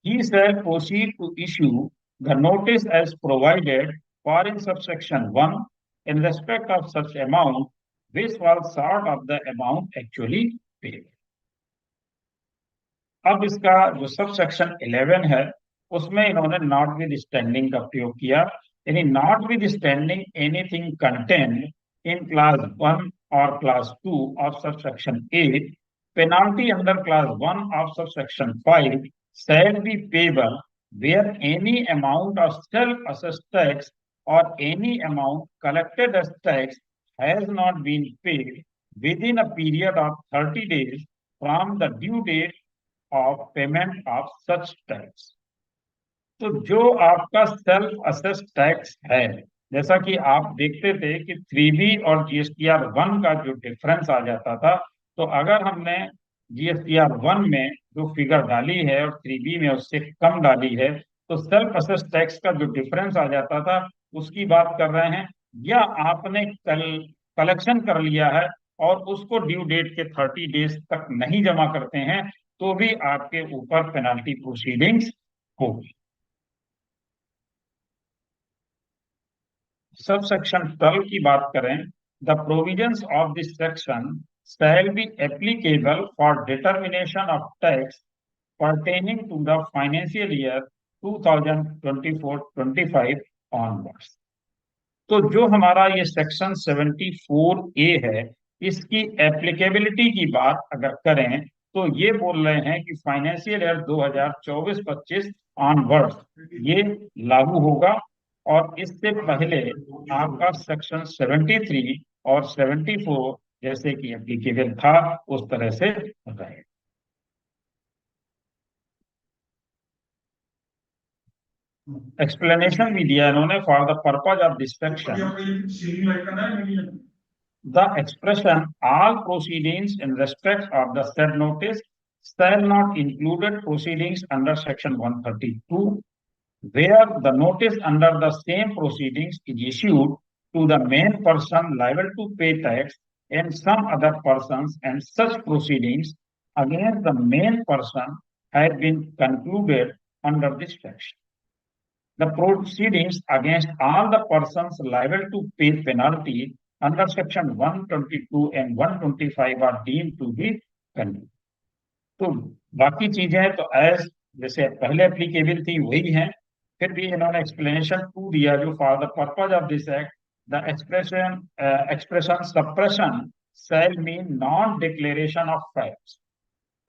he shall proceed to issue the notice as provided for in subsection 1 in respect of such amount which falls short of the amount actually paid. अब इसका जो सबसेक्शन 11 है उसमें इन्होंने नॉट विद स्टैंडिंग का प्रयोग किया. यानी not with standing anything contained in class 1 और class 2 of subsection 8 penalty under class 1 of subsection 5 shall be payable where any amount of self-assessed tax or any amount collected as tax has not been paid within a period of 30 days from the due date of payment of such tax. तो जो आपका सेल्फ असेस टैक्स है, जैसा कि आप देखते थे कि 3B और GSTR 1 का जो डिफरेंस आ जाता था, तो अगर हमने GSTR 1 में जो फिगर डाली है और 3B में उससे कम डाली है, तो सेल्फ असेस टैक्स का जो डिफरेंस आ जाता था उसकी बात कर रहे हैं। या आपने कलेक्शन कर लिया है और उसको ड्यू डेट के 30 डेज तक नहीं जमा करते हैं, तो भी आपके ऊपर पेनल्टी प्रोसीडिंग्स होगी। सबसेक्शन 12 की बात करें, the provisions of this section shall be applicable for determination of tax pertaining to the financial year 2024-25 onwards. तो जो हमारा ये सेक्शन 74A है, इसकी एप्लीकेबिलिटी की बात अगर करें तो ये बोल रहे हैं कि फाइनेंशियल ईयर 2024-25 ऑनवर्ड्स ये लागू होगा, और इससे पहले आपका सेक्शन 73 और 74 जैसे कि एप्लीकेबल था उस तरह से रहे। एक्सप्लेनेशन भी दिया इन्होंने, for the purpose of this section the expression all proceedings in respect of the said notice shall not included proceedings under section 132 where the notice under the same proceedings is issued to the main person liable to pay tax and some other persons, and such proceedings against the main person have been concluded under this section. The proceedings against all the persons liable to pay penalty under section 122 and 125 are deemed to be concluded. तो बाकी चीजें तो एज जैसे पहले एप्लीकेबल थी वही हैं, फिर भी इन्होंने एक्सप्लेनेशन 2 दिया जो for the purpose of this act the expression suppression shall mean non-declaration of facts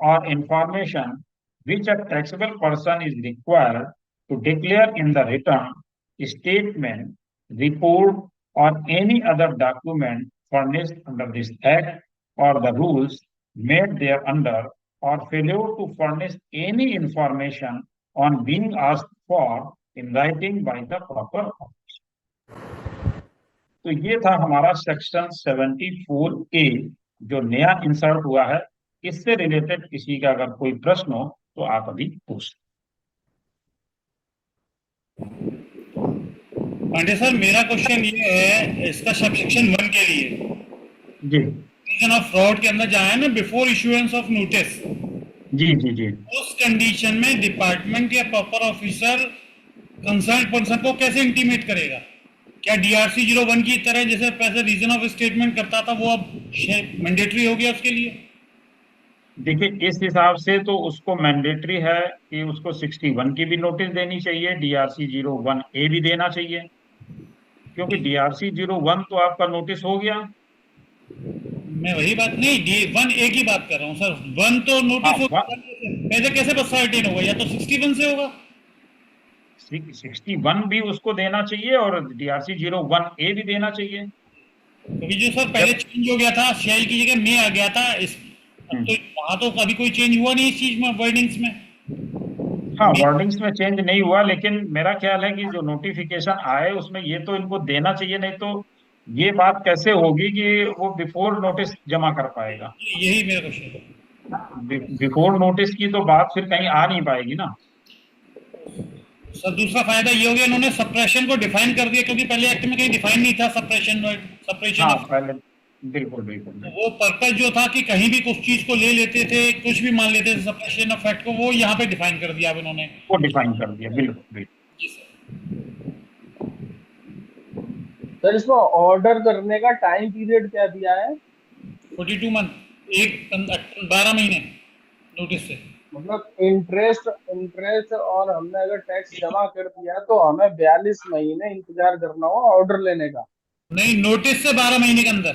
or information which a taxable person is required to declare in the return, statement, report, or any other document furnished under this act or the rules made thereunder, or failure to furnish any information on being asked for in writing by the proper officer. तो ये था हमारा सेक्शन 74A जो नया इंसर्ट हुआ है। इससे रिलेटेड किसी का अगर कोई प्रश्न हो तो आप अभी पूछ। पांडे सर, मेरा क्वेश्चन ये है इसका सबसेक्शन 1 के लिए जी ऑफ फ्रॉड के अंदर जाए ना, बिफोर इशुएंस ऑफ नोटिस, जी जी जी उस कंडीशन में डिपार्टमेंट या प्रॉपर ऑफिसर कंसर्न पर्सन को कैसे इंटीमेट करेगा? क्या DRC 01 की तरह जैसे पैसे रीजन ऑफ स्टेटमेंट करता था वो अब मैंडेटरी हो गया उसके लिए? देखिए, इस हिसाब से तो उसको मैंडेटरी है कि उसको 61 की भी नोटिस देनी चाहिए, DRC 01A भी देना चाहिए, क्योंकि DRC 01 तो आपका नोटिस हो गया। मैं वही बात नहीं, D1A की बात कर रहा हूँ सर। 1 तो नोटिस हो, पैसे कैसे बस सर्टेन होगा? या तो 61 से होगा। 61 भी उसको देना चाहिए और DRC 01A भी देना चाहिए। क्योंकि जो सर पहले चेंज हो गया था, CI की जगह में आ गया था, इस तो वहां तो कभी कोई चेंज हुआ नहीं इस चीज में, वर्डिंग्स में। हाँ, वर्डिंग्स में चेंज नहीं हुआ, लेकिन मेरा ख्याल है कि जो नोटिफिकेशन आए उसमें ये तो इनको देना चाहिए, नहीं तो ये बात कैसे होगी कि वो बिफोर नोटिस जमा कर पाएगा। यही मेरा क्वेश्चन है। बिफोर नोटिस की तो बात फिर कहीं आ नहीं पाएगी ना सर। दूसरा फायदा ये हो गया, इन्होंने सप्रेशन को डिफाइन कर दिया, क्योंकि पहले एक्ट में कहीं डिफाइन नहीं था सप्रेशन। हाँ, पहले बिल्कुल बिल्कुल वो पर्पस जो था कि कहीं भी कुछ चीज को ले लेते थे, कुछ भी मान लेते थे सप्रेशन ऑफ फैक्ट को, वो यहाँ पे डिफाइन कर दिया अब इन्होंने। वो डिफाइन कर दिया, बिल्कुल बिल्कुल। जी सर, इसको ऑर्डर करने का टाइम पीरियड क्या दिया है? 42 मंथ, 12 महीने नोटिस से। मतलब इंटरेस्ट और हमने अगर टैक्स जमा कर दिया तो हमें 42 महीने इंतजार करना होगा ऑर्डर लेने का? नहीं, नोटिस से 12 महीने के अंदर,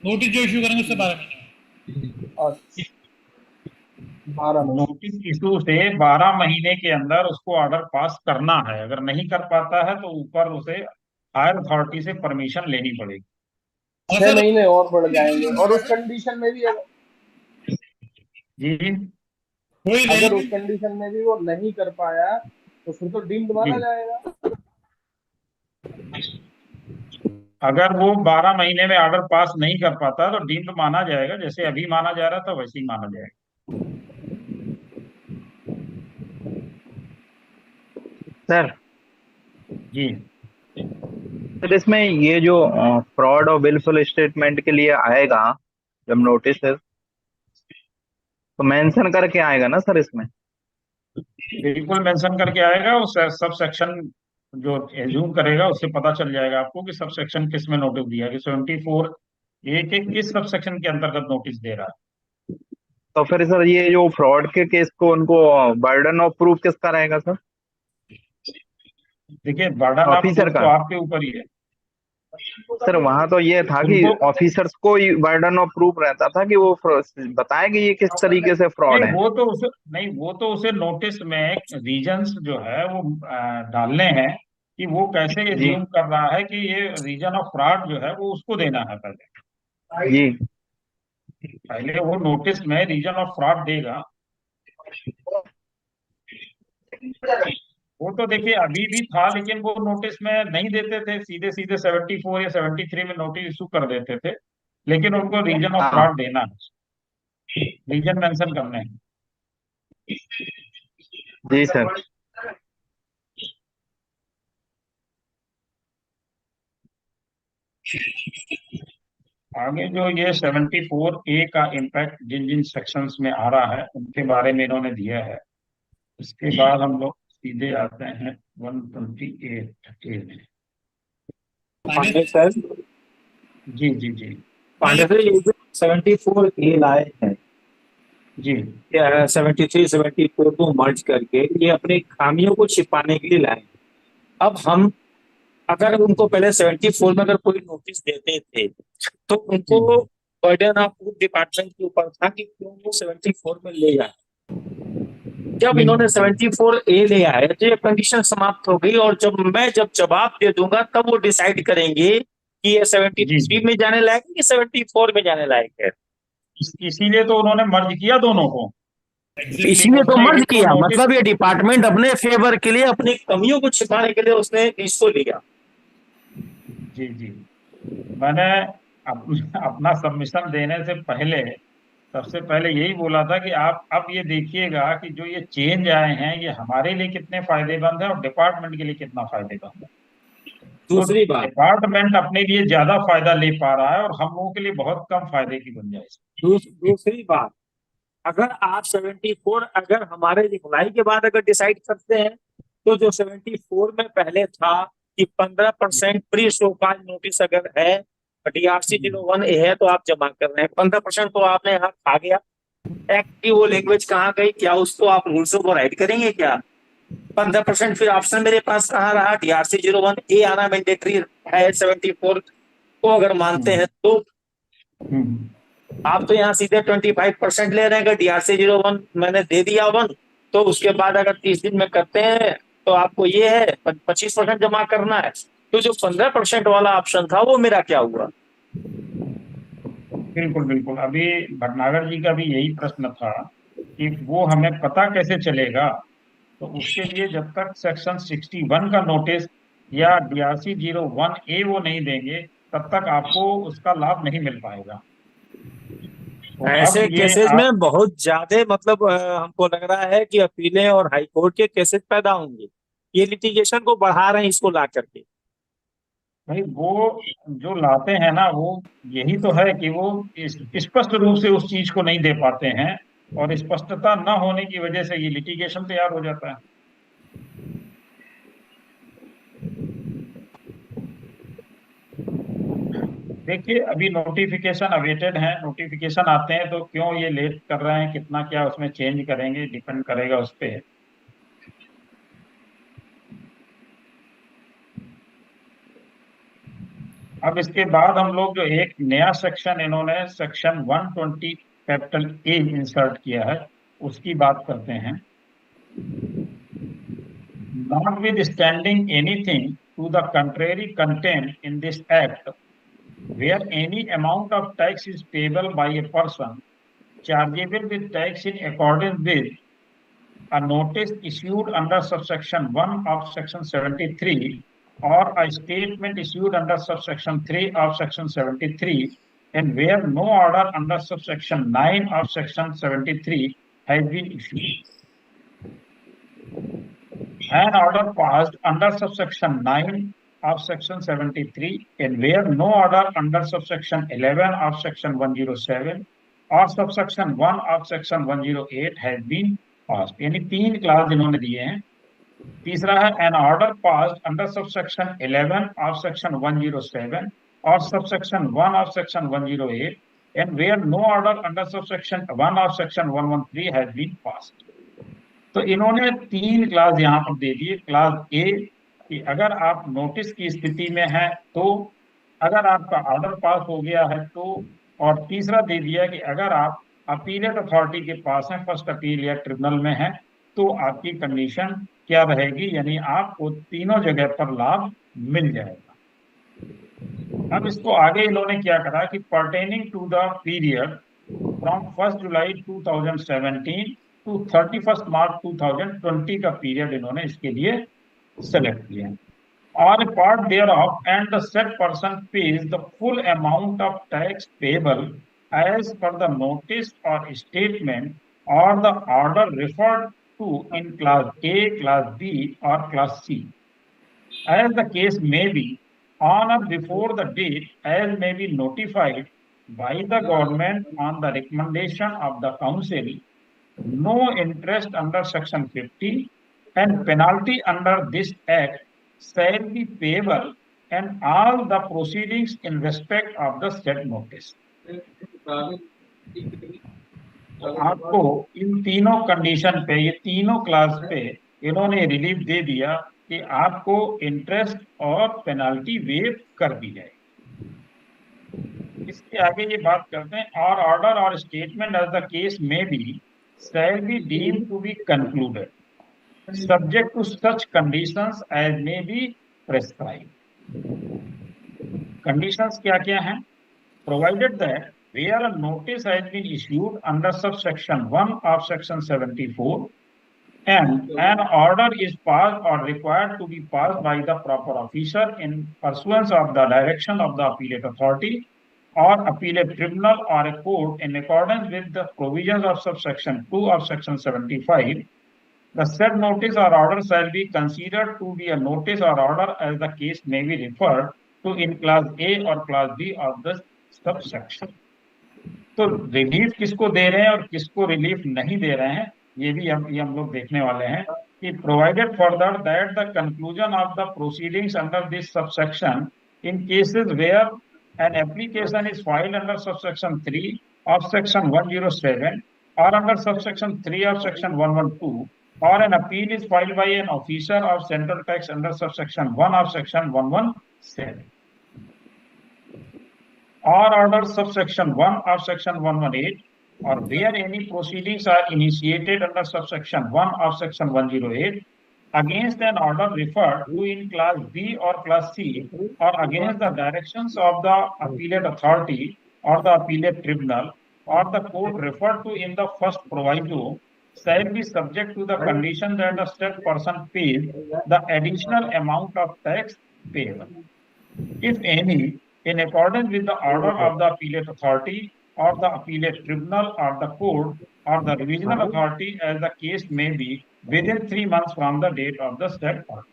नोटिस जो इश्यू करेंगे उससे 12 महीने। 12 महीने। नोटिस इशू से 12 महीने के अंदर उसको ऑर्डर पास करना है। अगर नहीं कर पाता है तो ऊपर उसे हायर अथॉरिटी से परमिशन लेनी पड़ेगी। और 6 सर महीने और बढ़ जाएंगे, और उस कंडीशन में भी जी वही अगर उस रही कंडीशन में भी वो नहीं कर पाया तो फिर तो डीम्ड जी, माना जाएगा। अगर वो 12 महीने में ऑर्डर पास नहीं कर पाता तो डीम्ड माना जाएगा, जैसे अभी माना जा रहा था वैसे ही माना जाएगा। सर जी सर इसमें ये जो फ्रॉड और विलफुल स्टेटमेंट के लिए आएगा जब नोटिस है, तो मेंशन करके आएगा ना सर इसमें? बिल्कुल मेंशन करके आएगा। उस सब सेक्शन जो एज्यूम करेगा उससे पता चल जाएगा आपको कि सब सेक्शन किस में नोटिस दिया, कि 74 ए के किस सब सेक्शन के अंतर्गत नोटिस दे रहा है। तो फिर सर ये जो फ्रॉड के केस को उनको बर्डन ऑफ प्रूफ किसका रहेगा सर? देखिए, बर्डन ऑफ ऑफिसर प्रूफ तो का? आपके ऊपर ही है। सर वहां तो ये था कि उनको ऑफिसर्स को ही बर्डन ऑफ प्रूफ रहता था कि वो बताए कि ये किस तरीके से नहीं, फ्रॉड है। वो तो उसे नहीं, वो तो उसे नोटिस में रीजंस जो है वो डालने हैं कि वो कैसे जी एज्यूम कर रहा है कि ये रीजन ऑफ फ्रॉड जो है वो उसको देना है। पहले जी पहले वो नोटिस में रीजन ऑफ फ्रॉड देगा। वो तो देखिए अभी भी था, लेकिन वो नोटिस में नहीं देते थे, सीधे सीधे 74 या 73 में नोटिस इशू कर देते थे। लेकिन उनको रीजन ऑफ हाँ फ्रॉड देना है, रीजन मेंशन करने हैं। जी सर। आगे जो ये 74 ए का इम्पैक्ट जिन जिन सेक्शंस में आ रहा है उनके बारे में इन्होंने दिया है। इसके बाद हम लोग सीधे आते हैं 128 ए में। पांडे सर, जी जी जी पांडे सर, ये जो 74 ए लाए हैं, जी 73 74 को मर्ज करके ये अपनी खामियों को छिपाने के लिए लाए। अब हम अगर उनको पहले 74 में अगर कोई नोटिस देते थे तो उनको बर्डन ऑफ प्रूफ डिपार्टमेंट के ऊपर था कि क्यों वो 74 में ले आए। जब इन्होंने 74 ए ले आए तो ये कंडीशन समाप्त हो गई, और जब जवाब दे दूंगा तब वो डिसाइड करेंगे कि ये 73 में जाने लायक है कि 74 में जाने लायक है। इसीलिए तो उन्होंने मर्ज किया दोनों को। इसीलिए तो मर्ज उसने किया, नोटिस मतलब ये डिपार्टमेंट अपने फेवर के लिए, अपनी कमियों को छिपाने के लिए उसने इसको लिया। जी जी मैंने अपना सबमिशन देने से पहले सबसे पहले यही बोला था कि आप अब ये देखिएगा कि जो ये चेंज आए हैं ये हमारे लिए कितने फायदेमंद है और डिपार्टमेंट के लिए कितना फायदेमंद है। दूसरी बात, डिपार्टमेंट अपने लिए ज्यादा फायदा ले पा रहा है और हम लोगों के लिए बहुत कम फायदे की गुंजाइश है। दूसरी बात, अगर आप 74 अगर हमारे रिप्लाई के बाद अगर डिसाइड करते हैं तो जो 74 में पहले था कि 15% प्री शोकाज नोटिस अगर है, DRC 01 ए है तो आप जमा कर रहे हैं, 15% तो आपने यहाँ खा गया। एक्ट की वो लैंग्वेज कहाँ गई? क्या उसको आप रूल्स को राइट करेंगे क्या? 15% फिर ऑप्शन मेरे पास कहाँ रहा? DRC 01 ए आना मैंडेटरी है 74 को अगर मानते हैं तो। आप तो यहाँ सीधे 25% ले रहे हैं। अगर DRC 01 मैंने दे दिया 1, तो उसके बाद अगर 30 दिन में करते हैं तो आपको ये है 25% जमा करना है। तो जो 15% वाला ऑप्शन था वो मेरा क्या हुआ? बिल्कुल बिल्कुल, अभी भटनागर जी का भी यही प्रश्न था कि वो हमें पता कैसे चलेगा। तो उसके लिए जब तक सेक्शन 61 का नोटिस या DRC 01 ए वो नहीं देंगे तब तक आपको उसका लाभ नहीं मिल पाएगा। तो ऐसे अब ये केसेस आप में बहुत ज्यादा मतलब हमको लग रहा है कि अपीलें और हाईकोर्ट के केसेस पैदा होंगे। ये लिटिगेशन को बढ़ा रहे हैं इसको ला करके। भाई वो जो लाते हैं ना वो यही तो है कि वो स्पष्ट रूप से उस चीज को नहीं दे पाते हैं और स्पष्टता न होने की वजह से ये लिटिगेशन तैयार हो जाता है। देखिए अभी नोटिफिकेशन अवेटेड है, नोटिफिकेशन आते हैं तो क्यों ये लेट कर रहे हैं, कितना क्या उसमें चेंज करेंगे डिपेंड करेगा उस पर। अब इसके बाद हम लोग जो एक नया सेक्शन इन्होंने सेक्शन 120 कैपिटल ए इंसर्ट किया है उसकी बात करते हैं। Notwithstanding anything to the contrary contained in this act, where any amount of tax is payable by a person chargeable with tax in accordance with a notice issued under subsection 1 of section 73 or a statement issued under subsection 3 of section 73, and where no order under subsection 9 of section 73 has been issued. An order passed under subsection 9 of section 73, and where no order under subsection 11 of section 107 or subsection 1 of section 108 has been passed. यानी 3 क्लास इन्होंने दिए हैं। तीसरा है an order passed under subsection 11 of section 107 or subsection 1 of section 108, and where no order under subsection 1 of section 113 has been passed. तो इन्होंने 3 क्लास यहाँ पर दे दिए। क्लास ए कि अगर आप नोटिस की स्थिति में हैं तो, अगर आपका ऑर्डर पास हो गया है तो, और तीसरा दे दिया कि अगर आप अपीलेट अथॉरिटी के पास हैं, फर्स्ट अपील या ट्रिब्यूनल में हैं, तो आपकी कंडीशन क्या रहेगी, यानी आपको तीनों जगह पर लाभ मिल जाएगा। अब इसको आगे इन्होंने क्या करा कि pertaining to the period from 1 July 2017 to 31 March 2020 का पीरियड इन्होंने इसके लिए सेलेक्ट किया। और part thereof and the said person pays the full amount of tax payable as per the notice or statement or the order referred to in class A, class B or class C, as the case may be, on or before the date as may be notified by the government on the recommendation of the council. No interest under section 50 and penalty under this act shall be payable, and all the proceedings in respect of the said notice. आपको इन तीनों कंडीशन पे, ये तीनों क्लास पे इन्होंने रिलीफ दे दिया कि आपको इंटरेस्ट और पेनाल्टी वेव कर दी जाए। इसके आगे ये बात करते हैं, और ऑर्डर और स्टेटमेंट एज द केस में B shall be deemed to be concluded, subject to such conditions as may be prescribed. Conditions क्या-क्या हैं? Provided that where a notice has been issued under subsection 1 of section 74 and an order is passed or required to be passed by the proper officer in pursuance of the direction of the appellate authority or appellate tribunal or a court in accordance with the provisions of subsection 2 of section 75, the said notice or order shall be considered to be a notice or order as the case may be referred to in class A or class B of the subsection. तो रिलीफ किसको दे रहे हैं और किसको रिलीफ नहीं दे रहे हैं, ये भी हम लोग देखने वाले हैं कि provided further that the conclusion of the proceedings under this subsection in cases where an application is filed under subsection 3 of section 107 or under subsection 3 of section 112, or an appeal is filed by an officer of central tax under subsection 1 of section 117, or under subsection 1 of section 118, or where any proceedings are initiated under subsection 1 of section 108 against an order referred to in class B or class C, or against the directions of the appellate authority or the appellate tribunal or the court referred to in the first proviso, shall be subject to the condition that the said person pays the additional amount of tax payable, if any, in accordance with the order of the appellate authority or the appellate tribunal or the court or the revisional authority as the case may be, within 3 months from the date of the said order.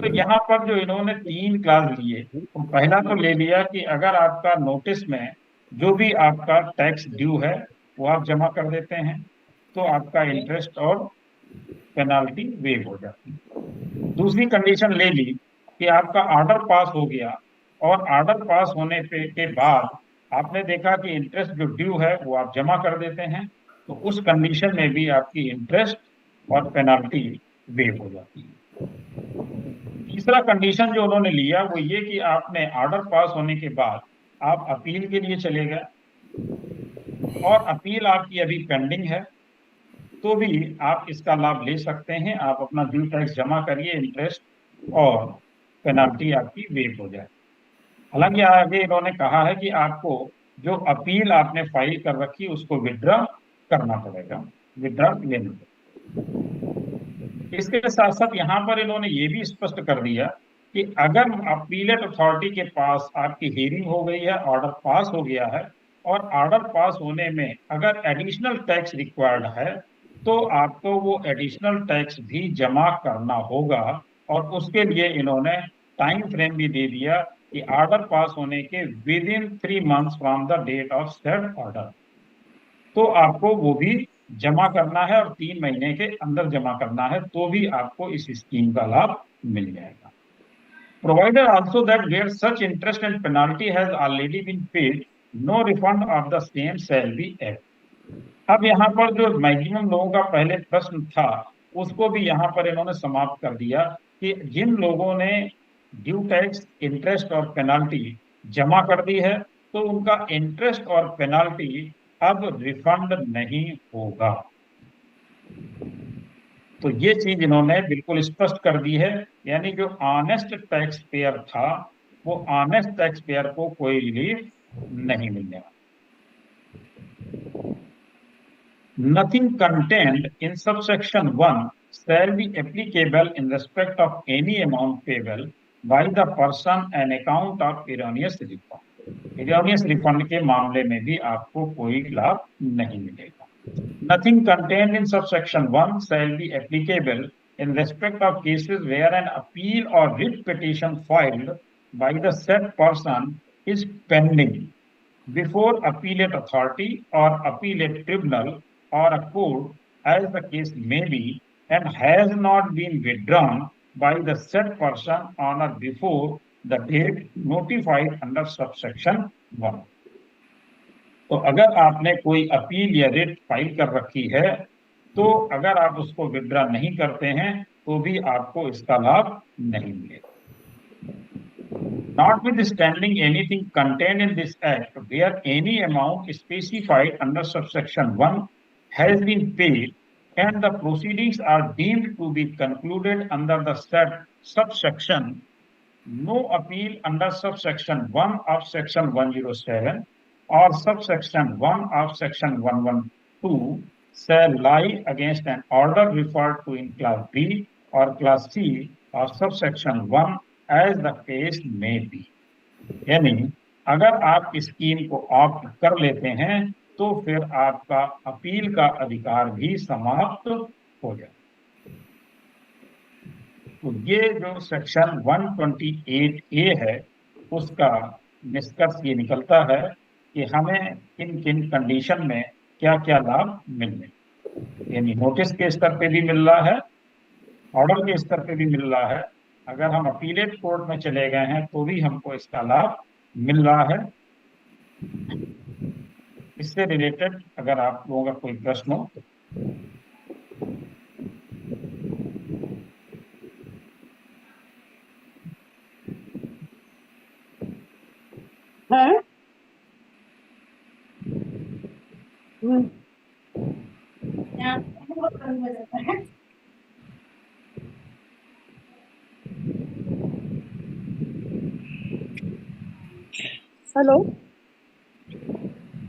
तो यहाँ पर जो इन्होंने 3 क्लास लिए, तो पहला तो ले लिया कि अगर आपका नोटिस में जो भी आपका टैक्स ड्यू है वो आप जमा कर देते हैं तो आपका इंटरेस्ट और पेनाल्टी वेव हो जाती है। दूसरी कंडीशन ले ली कि आपका ऑर्डर पास हो गया और ऑर्डर पास होने के बाद आपने देखा कि इंटरेस्ट जो ड्यू है वो आप जमा कर देते हैं, तो उस कंडीशन में भी आपकी इंटरेस्ट और पेनाल्टी वेव हो जाती है। तीसरा कंडीशन जो उन्होंने लिया वो ये कि आपने ऑर्डर पास होने के बाद आप अपील के लिए चले गए और अपील आपकी अभी पेंडिंग है, तो भी आप इसका लाभ ले सकते हैं। आप अपना ड्यू टैक्स जमा करिए, इंटरेस्ट और पेनल्टी आपकी वेव हो जाए। हालांकि आगे इन्होंने कहा है कि आपको जो अपील आपने फाइल कर रखी उसको विड्रॉ करना पड़ेगा, विड्रॉ लेना पड़ेगा। इसके साथ साथ यहाँ पर इन्होंने ये भी स्पष्ट कर दिया कि अगर अपीलेट अथॉरिटी के पास आपकी हियरिंग हो गई है, ऑर्डर पास हो गया है, और ऑर्डर पास होने में अगर एडिशनल टैक्स रिक्वायर्ड है तो आपको वो एडिशनल टैक्स भी जमा करना होगा। और उसके लिए इन्होंने टाइम फ्रेम भी दे दिया कि ऑर्डर पास होने के within 3 months from the date of said order, तो आपको वो भी जमा करना है और 3 महीने के अंदर जमा करना है, तो भी आपको इस स्कीम का लाभ मिल जाएगा। Provided also that where such interest and penalty has already been paid, no refund of the same shall be added. अब यहाँ पर जो मैक्सिमम लोगों का पहले प्रश्न था उसको भी यहाँ पर इन्होंने समाप्त कर दिया कि जिन लोगों ने ड्यू टैक्स, इंटरेस्ट और पेनाल्टी जमा कर दी है तो उनका इंटरेस्ट और पेनाल्टी अब रिफंड नहीं होगा। तो ये चीज इन्होंने बिल्कुल स्पष्ट कर दी है, यानी जो ऑनेस्ट टैक्स पेयर था वो ऑनेस्ट टैक्स पेयर को कोई रिलीफ नहीं मिलने वाला। Nothing contained in subsection 1 shall be applicable in respect of any amount payable by the person an account of erroneous refund. Erroneous refund के मामले में भी आपको कोई लाभ नहीं मिलेगा। Nothing contained in subsection 1 shall be applicable in respect of cases where an appeal or writ petition filed by the said person is pending before appellate authority or appellate tribunal or a court, as the case may be, and has not been withdrawn by the said person on or before the date notified under subsection 1. तो अगर आपने कोई अपील या रिट फाइल कर रखी है तो अगर आप उसको विड्रॉ नहीं करते हैं तो भी आपको इसका लाभ नहीं मिलेगा। Notwithstanding anything contained in this act where any amount specified under subsection 1 has been paid and the proceedings are deemed to be concluded under the said subsection, no appeal under subsection 1 of section 107 or subsection 1 of section 112 shall lie against an order referred to in class B or class C of subsection 1 as the case may be. यानी अगर आप स्कीम को ऑप्ट कर लेते हैं तो फिर आपका अपील का अधिकार भी समाप्त हो जाए। तो ये जो सेक्शन 128A है उसका निष्कर्ष ये निकलता है कि हमें किन किन कंडीशन में क्या क्या लाभ मिलने, यानी नोटिस के स्तर पे भी मिल रहा है, ऑर्डर के स्तर पे भी मिल रहा है, अगर हम अपीलेट कोर्ट में चले गए हैं तो भी हमको इसका लाभ मिल रहा है। इससे रिलेटेड अगर आप लोगों का कोई प्रश्न हो हेलो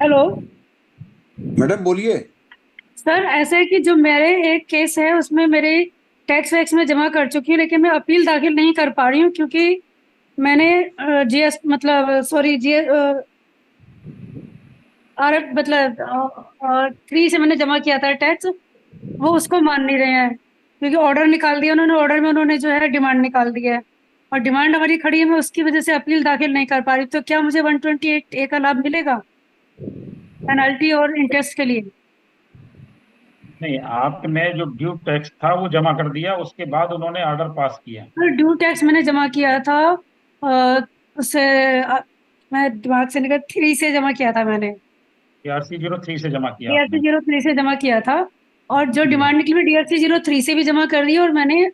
हेलो मैडम बोलिए। सर, ऐसा है कि जो मेरे एक केस है उसमें मेरे टैक्स वैक्स में जमा कर चुकी हूँ, लेकिन मैं अपील दाखिल नहीं कर पा रही हूँ क्योंकि मैंने जीएस मतलब सॉरी आर मतलब 3 से मैंने जमा किया था टैक्स, वो उसको मान नहीं रहे हैं क्योंकि ऑर्डर निकाल दिया उन्होंने, ऑर्डर में उन्होंने जो है डिमांड निकाल दिया है और डिमांड हमारी खड़ी है, मैं उसकी वजह से अपील दाखिल नहीं कर पा रही। तो क्या मुझे 128A का लाभ मिलेगा पेनल्टी और इंटरेस्ट के लिए? नहीं, आपने जो ड्यू टैक्स था वो जमा कर दिया, उसके बाद उन्होंने ऑर्डर पास किया। ड्यू टैक्स मैंने जमा किया था उससे मैं दिमाग से निकल 3 से जमा किया था मैंने, DRC 03 से जमा किया DRC 03 से जमा किया था और जो डिमांड निकली मैं DRC 03 से भी जमा कर दी और मैंने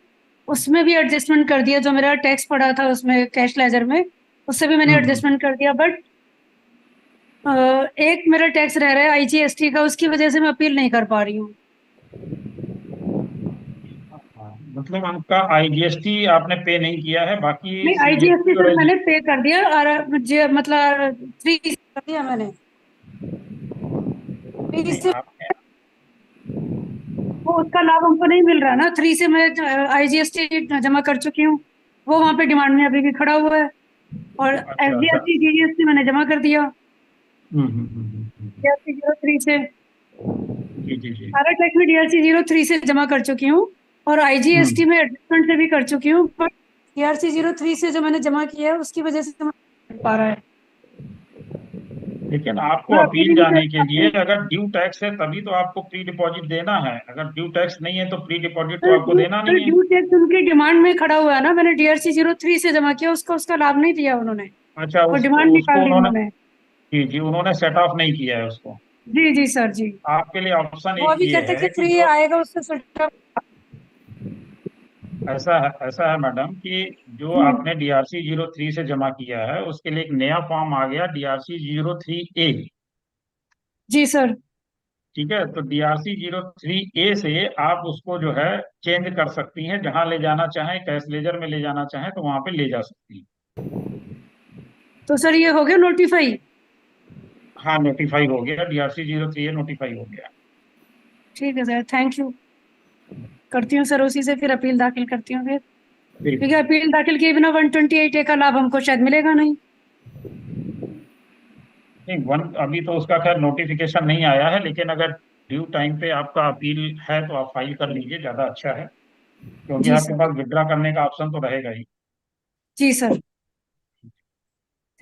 उसमें भी एडजस्टमेंट कर दिया, जो मेरा टैक्स पड़ा था उसमें कैश लेजर में उससे भी मैंने एडजस्टमेंट कर दिया। बट एक मेरा टैक्स रह रहा है IGST का, उसकी वजह से मैं अपील नहीं कर पा रही हूँ। हाँ, मतलब आपका आईजीएसटी आपने पे नहीं किया है, बाकी नहीं, सीजीएसटी आईजीएसटी और सर मैंने पे कर दिया, और मुझे मतलब 3 कर दिया मैंने। 3 नहीं, से आपने वो उसका लाभ हमको नहीं मिल रहा ना। 3 से मैं आईजीएसटी जमा कर चुकी हूँ, वो वहाँ पे डिमांड में अभी भी खड़ा हुआ है। और अच्छा अच्छा। एसडीएसटी जीजीएसटी मैंने जमा कर दिया डीआरसी 03 से। जी जी जी। सारा टैक्स में डीआरसी 03 से जमा कर चुकी हूँ, और आईजीएसटी में एडजस्टमेंट से भी कर चुकी हूँ, बट डीआरसी 03 से जो मैंने जमा किया है उसकी वजह से समझ पा रहा है। लेकिन आपको मैं अपील अपील जाने कर के लिए अगर ड्यू टैक्स है तभी तो आपको प्री डिपॉजिट देना है, अगर ड्यू टैक्स नहीं है तो प्री डिपॉजिट तो आपको देना नहीं है। ड्यू टैक्स उनकी डिमांड में खड़ा हुआ है ना, मैंने डीआरसी 03 से जमा किया, उसका लाभ नहीं दिया उन्होंने, अच्छा, वो उसको डिमांड उसको निकाल दी उन्होंने, उन्होंने। जी जी, उन्होंने सेट ऑफ नहीं किया है उसको। जी जी सर जी। आपके लिए ऑप्शन वो एक अभी ये कहते है कि कि फ्री जो आएगा उससे सट्टा। ऐसा है मैडम कि जो आपने डीआरसी 03 से जमा किया है उसके लिए एक नया फॉर्म आ गया डीआरसी 03A। जी सर। ठीक है, तो डीआरसी 03A से आप उसको जो है चेंज कर सकती हैं, जहां ले जाना चाहें, कैश लेजर में ले जाना चाहें तो वहां पे ले जा सकती हैं। तो सर ये हो गया नोटिफाई? हाँ, नोटिफाई हो गया, डीआरसी 03A नोटिफाई हो गया। ठीक है सर, थैंक यू। करती हूँ सर उसी से फिर अपील दाखिल करती हूँ फिर, बिल्कुल। क्योंकि अपील दाखिल किए बिना 128A का लाभ हमको शायद मिलेगा नहीं। नहीं, अभी तो उसका खैर नोटिफिकेशन नहीं आया है, लेकिन अगर ड्यू टाइम पे आपका अपील है तो आप फाइल कर लीजिए, ज्यादा अच्छा है, क्योंकि जी आपके सर। पास विड्रा करने का ऑप्शन तो रहेगा ही। जी sir,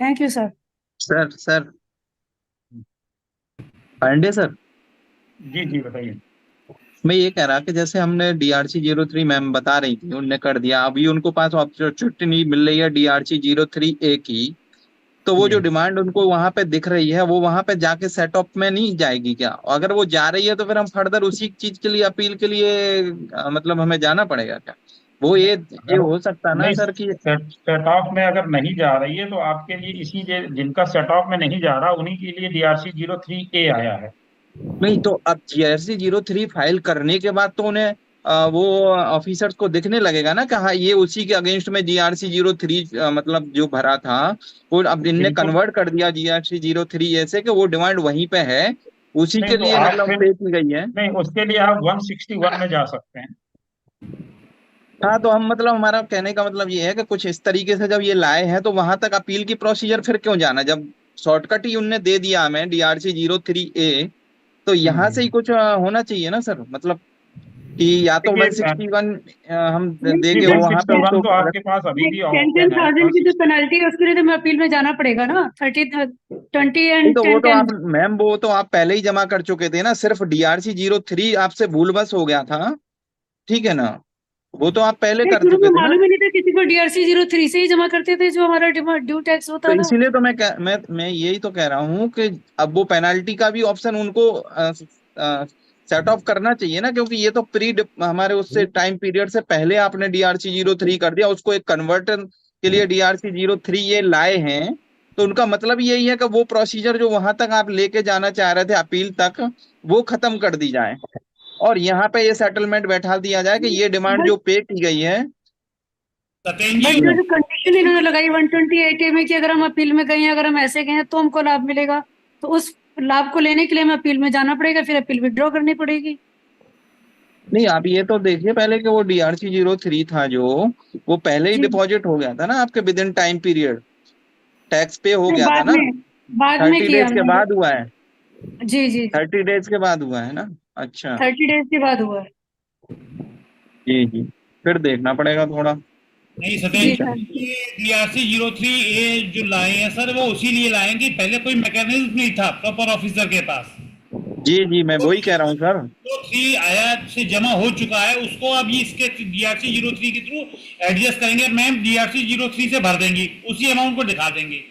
thank you sir. Sir Pandey sir, जी जी, बताइए। मैं ये कह रहा कि जैसे हमने डीआरसी 03 मैम बता रही थी उनने कर दिया, अभी उनको पास अपॉर्चुनिटी नहीं मिल रही है डीआरसी 03A की, तो वो जो जी। डिमांड उनको वहां पे दिख रही है वो वहां पे जाके सेटअप में नहीं जाएगी क्या? अगर वो जा रही है तो फिर हम फर्दर उसी चीज के लिए अपील के लिए मतलब हमें जाना पड़ेगा क्या? वो ये अगर हो सकता है ना नहीं, सर कि सेट ऑफ में अगर नहीं जा रही है तो आपके लिए जिनका सेट ऑफ में नहीं जा रहा उन्हीं के लिए डीआरसी 03A आया है। नहीं, तो अब जीआरसी 03 फाइल करने के बाद तो उन्हें वो ऑफिसर्स को दिखने लगेगा ना कि हाँ ये उसी के अगेंस्ट में जीआरसी 03 मतलब जो भरा था वो अब इनने बिल्कुल। कन्वर्ट कर दिया जीआरसी 03 ऐसे कि वो डिमांड वहीं पे है, उसी नहीं के तो लिए आप मतलब फिर, पे की गई है। नहीं, उसके लिए आप 161 में जा सकते हैं। हाँ, तो हम मतलब हमारा कहने का मतलब ये है कि कुछ इस तरीके से जब ये लाए हैं तो वहां तक अपील की प्रोसीजर फिर क्यों जाना, जब शॉर्टकट ही उनने दे दिया हमें डीआरसी 03A, तो यहाँ से ही कुछ होना चाहिए ना सर, मतलब कि या तो देखिए, 161 हम जी, देंगे वो वहां पे 161 तो तो आपके पास अभी भी 10,000 ऑप्शन है। की जो पेनल्टी है उसके लिए तो मैं अपील में जाना पड़ेगा ना, 30, 20 नहीं, एंड तो वो 10, तो 10। आप मैम वो तो आप पहले ही जमा कर चुके थे ना, सिर्फ डीआरसी 03 आपसे भूल बस हो गया था, ठीक है ना, वो तो आप पहले नहीं, कर शुरू में चुके थे ना। मालूम ही नहीं था किसी को, डीआरसी 03 से ही जमा करते थे जो हमारा ड्यू टैक्स तो होता था। इसीलिए तो मैं यही तो कह रहा हूँ कि अब वो पेनाल्टी का भी ऑप्शन उनको सेट ऑफ करना चाहिए ना, क्योंकि ये तो हमारे उससे टाइम पीरियड से पहले आपने डीआरसी 03 कर दिया, उसको एक कन्वर्टर के लिए डीआरसी 03 ये लाए हैं, तो उनका मतलब यही है कि वो प्रोसीजर जो वहां तक आप लेके जाना चाह रहे थे अपील तक, वो खत्म कर दी जाए और यहाँ पे ये सेटलमेंट बैठा दिया जाए कि ये डिमांड बस जो पे की गई है। सत्येंद्र बस जी, जो कंडीशन इन्होंने लगाई 128A में कि अगर हम अपील में गए हैं, अगर हम ऐसे गए हैं तो हमको लाभ मिलेगा, तो उस लाभ को लेने के लिए हमें अपील में जाना पड़ेगा, फिर अपील विड्रॉ करनी पड़ेगी। नहीं, आप ये तो देखिए पहले कि वो डीआरसी 03 था जो वो पहले ही जी डिपॉजिट हो गया था ना आपके with in time period, tax पे हो नहीं, गया था ना, बाद में 30 किया डेज के हमने। बाद हुआ है, जी जी 30 डेज के बाद हुआ है ना। अच्छा 30 डेज के बाद हुआ है। जी जी, फिर देखना पड़ेगा थोड़ा। नहीं जी सत्येंद्र सर। जी, डीआरसी 03A जो लाए हैं सर वो उसी लिए लाए हैं कि पहले कोई मैकेनिज्म नहीं था प्रॉपर ऑफिसर के पास। जी जी, मैं वही कह रहा हूँ सर। जो 3 आयात से जमा हो चुका है उसको अब ये इसके डीआरसी 03 के थ्रू एडजस्ट करेंगे, मैम डीआरसी 03 से भर देंगी, उसी अमाउंट को दिखा देंगे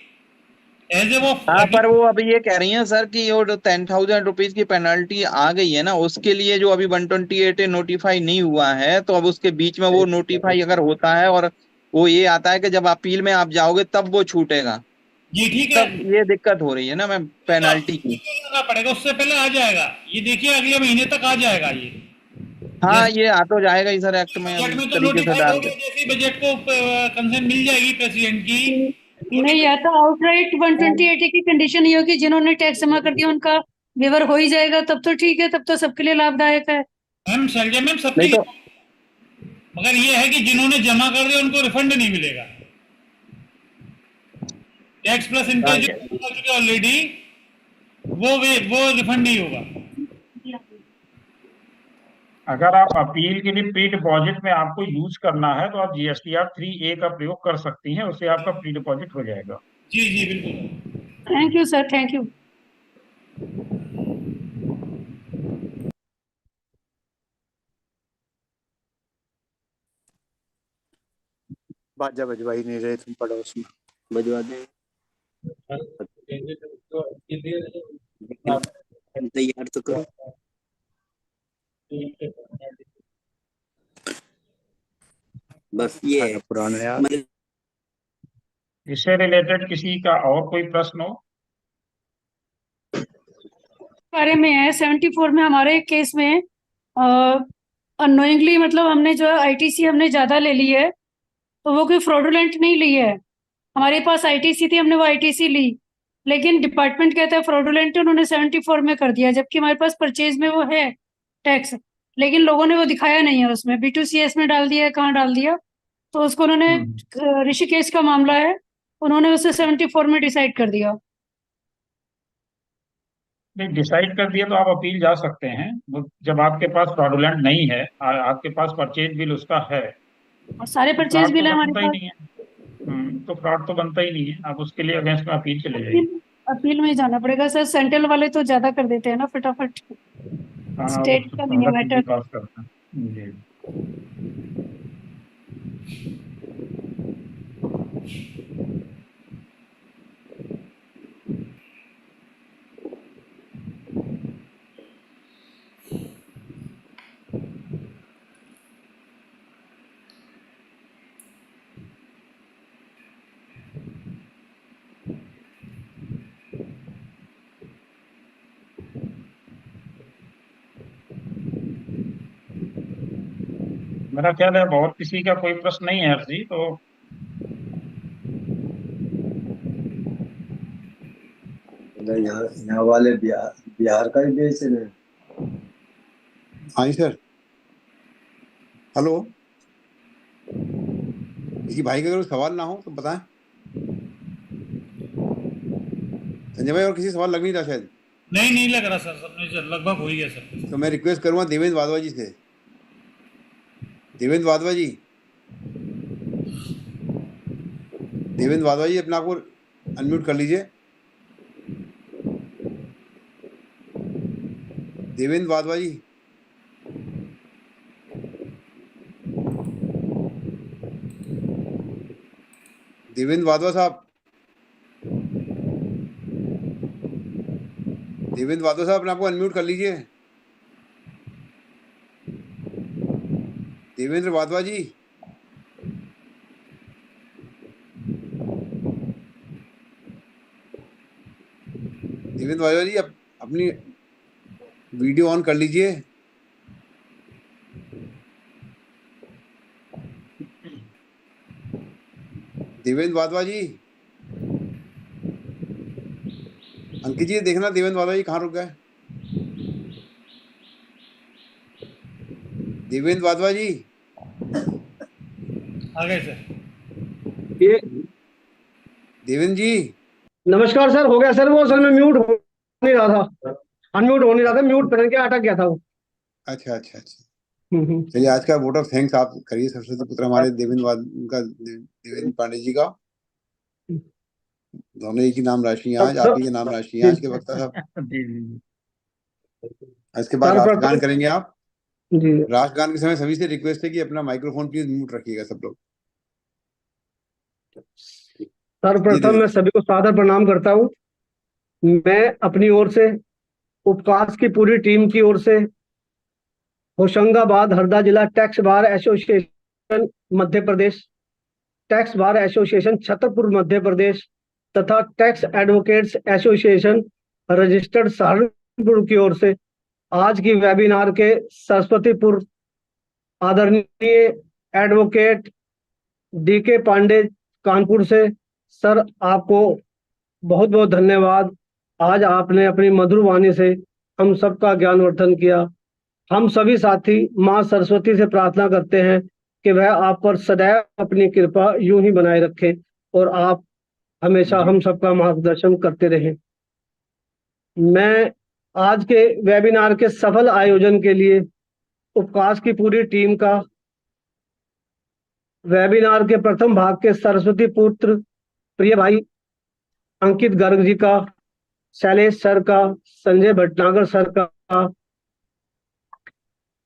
एज ए वो। हाँ, पर वो अभी ये कह रही हैं सर कि वो 10,000 रुपीज की पेनल्टी आ गई है ना, उसके लिए जो अभी 128 नोटिफाई नहीं हुआ है, तो अब उसके बीच में वो नोटिफाई अगर होता है और वो ये आता है कि जब अपील में आप जाओगे तब वो छूटेगा, जी ठीक है, तब ये दिक्कत हो रही है ना मैम पेनल्टी की। करना पड़ेगा, उससे पहले आ जाएगा ये, देखिए अगले महीने तक आ जाएगा ये। हाँ, ये आ तो जाएगा ही सर एक्ट में, बजट हम में इस तो तरीके से नोटिफाइड डाल हो के। गया, जैसे ही बजट को कंसेंट मिल जाएगी प्रेसिडेंट की। नहीं, या तो आउटराइट 12080 की कंडीशन ये होगी, जिन्होंने टैक्स जमा कर दिया उनका वेवर हो ही जाएगा, तब तो ठीक है, तब तो सबके लिए लाभदायक है। मैम शैलजा मैम सबके नहीं तो लिए, मगर ये है कि जिन्होंने जमा कर दिया उनको रिफंड नहीं मिलेगा। टैक्स प्लस इंटरेस्ट जो जमा कर चुके ऑलरेडी, वो रिफंड नहीं होगा। अगर आप अपील के लिए प्री डिपॉजिट में आपको यूज करना है तो आप GSTR 3A का प्रयोग कर सकती हैं, उससे आपका प्री डिपॉजिट हो जाएगा। जी जी बिल्कुल। Thank you sir, thank you. बाजा बजवा ही नहीं रहे तुम, पड़ोस में बजवा दे। तैयार तो करो। बस ये है पुराना यार। इससे रिलेटेड किसी का और कोई प्रश्न हो? बारे में है 74 में हमारे केस में अनोइंगली, मतलब हमने जो आईटीसी हमने ज्यादा ले ली है, तो वो कोई फ्रॉडुलेंट नहीं ली है। हमारे पास आईटीसी थी, हमने वो आईटीसी ली, लेकिन डिपार्टमेंट कहता है फ्रॉडुलेंट, उन्होंने 74 में कर दिया, जबकि हमारे पास परचेज में वो है टैक्स, लेकिन लोगों ने वो दिखाया नहीं है, उसमें B2CS में डाल दिया है, कहाँ डाल दिया, तो उसको उन्होंने ऋषिकेश का मामला है, उन्होंने उसे 74 में डिसाइड कर दिया। नहीं, डिसाइड कर दिया तो आप अपील जा सकते हैं। जब आपके पास फ्रॉडुलेंट नहीं है, आपके पास परचेज बिल उसका है, और सारे तो परचेज फ्रॉड बिल तो है हमारे बनता ही पास। नहीं है। तो फ्रॉड तो बनता ही नहीं है, आप उसके लिए अगेंस्ट में अपील चले जाइए। अपील में ही जाना पड़ेगा सर, सेंट्रल वाले तो ज्यादा कर देते हैं ना फटाफट, हाँ, स्टेट का नहीं है रकम की मैटर। बात करते हैं जी। मेरा ख्याल है बहुत किसी का कोई प्रश्न नहीं है अर्जी, तो यहाँ वाले बिहार का ही बेच रहे हैं। हाँ जी सर, हेलो। किसी भाई का अगर सवाल ना हो तो बताएं। संजय भाई, और किसी सवाल लग नहीं रहा शायद? नहीं लग रहा सर, सबने लगभग हो ही गया सर। तो मैं रिक्वेस्ट करूंगा देवेंद्र वाधवा जी से। देवेंद्र वाधवा जी, देवेंद्र वाधवा जी, अपने आप को अनम्यूट कर लीजिए। देवेंद्र वाधवा जी, देवेंद्र वाधवा साहब, देवेंद्र वाधवा साहब, अपने आप को अनम्यूट कर लीजिए। देवेंद्र वाधवा जी, देवेंद्र वाधवा जी, अपनी वीडियो ऑन कर लीजिए। देवेंद्र वाधवा जी, अंकित जी देखना देवेंद्र वाधवा जी कहाँ रुक गए। देवेंद्र वाधवा जी आ गए सर। ये देवेंद्र जी, नमस्कार सर, हो गया सर, वो असल में म्यूट हो नहीं रहा था, अनम्यूट हो नहीं रहा था, म्यूट पकड़ के अटक गया था वो। अच्छा अच्छा अच्छा, चलिए आज का वोट ऑफ थैंक्स आप करिए सरस्वती पुत्र हमारे देवेंद्र पांडे जी का। दोनों एक ही नाम राशि हैं, आज आप ही के नाम राशि हैं आज के वक्त साहब। इसके बाद राष्ट्रगान करेंगे आप जी। राष्ट्रगान के समय सभी से रिक्वेस्ट है कि अपना माइक्रोफोन प्लीज म्यूट रखिएगा सब लोग। सर्वप्रथम मैं सभी को सादर प्रणाम करता हूँ। मैं अपनी ओर से, उपकाश की पूरी टीम की ओर से, होशंगाबाद हरदा जिला tax bar association Madhya Pradesh, tax bar association Chhatarpur Madhya Pradesh तथा tax advocates association registered Saharanpur की ओर से आज की वेबिनार के सरस्वतीपुर आदरणीय एडवोकेट DK पांडे कानपुर से। सर आपको बहुत बहुत धन्यवाद। आज आपने अपनी मधुर वाणी से हम सबका ज्ञानवर्धन किया। हम सभी साथी माँ सरस्वती से प्रार्थना करते हैं कि वह आप पर सदैव अपनी कृपा यूं ही बनाए रखे और आप हमेशा हम सबका मार्गदर्शन करते रहें। मैं आज के वेबिनार के सफल आयोजन के लिए उपकाश की पूरी टीम का, वेबिनार के प्रथम भाग के सरस्वती पुत्र प्रिय भाई अंकित गर्ग जी का, शैलेश सर का, संजय भटनागर सर का,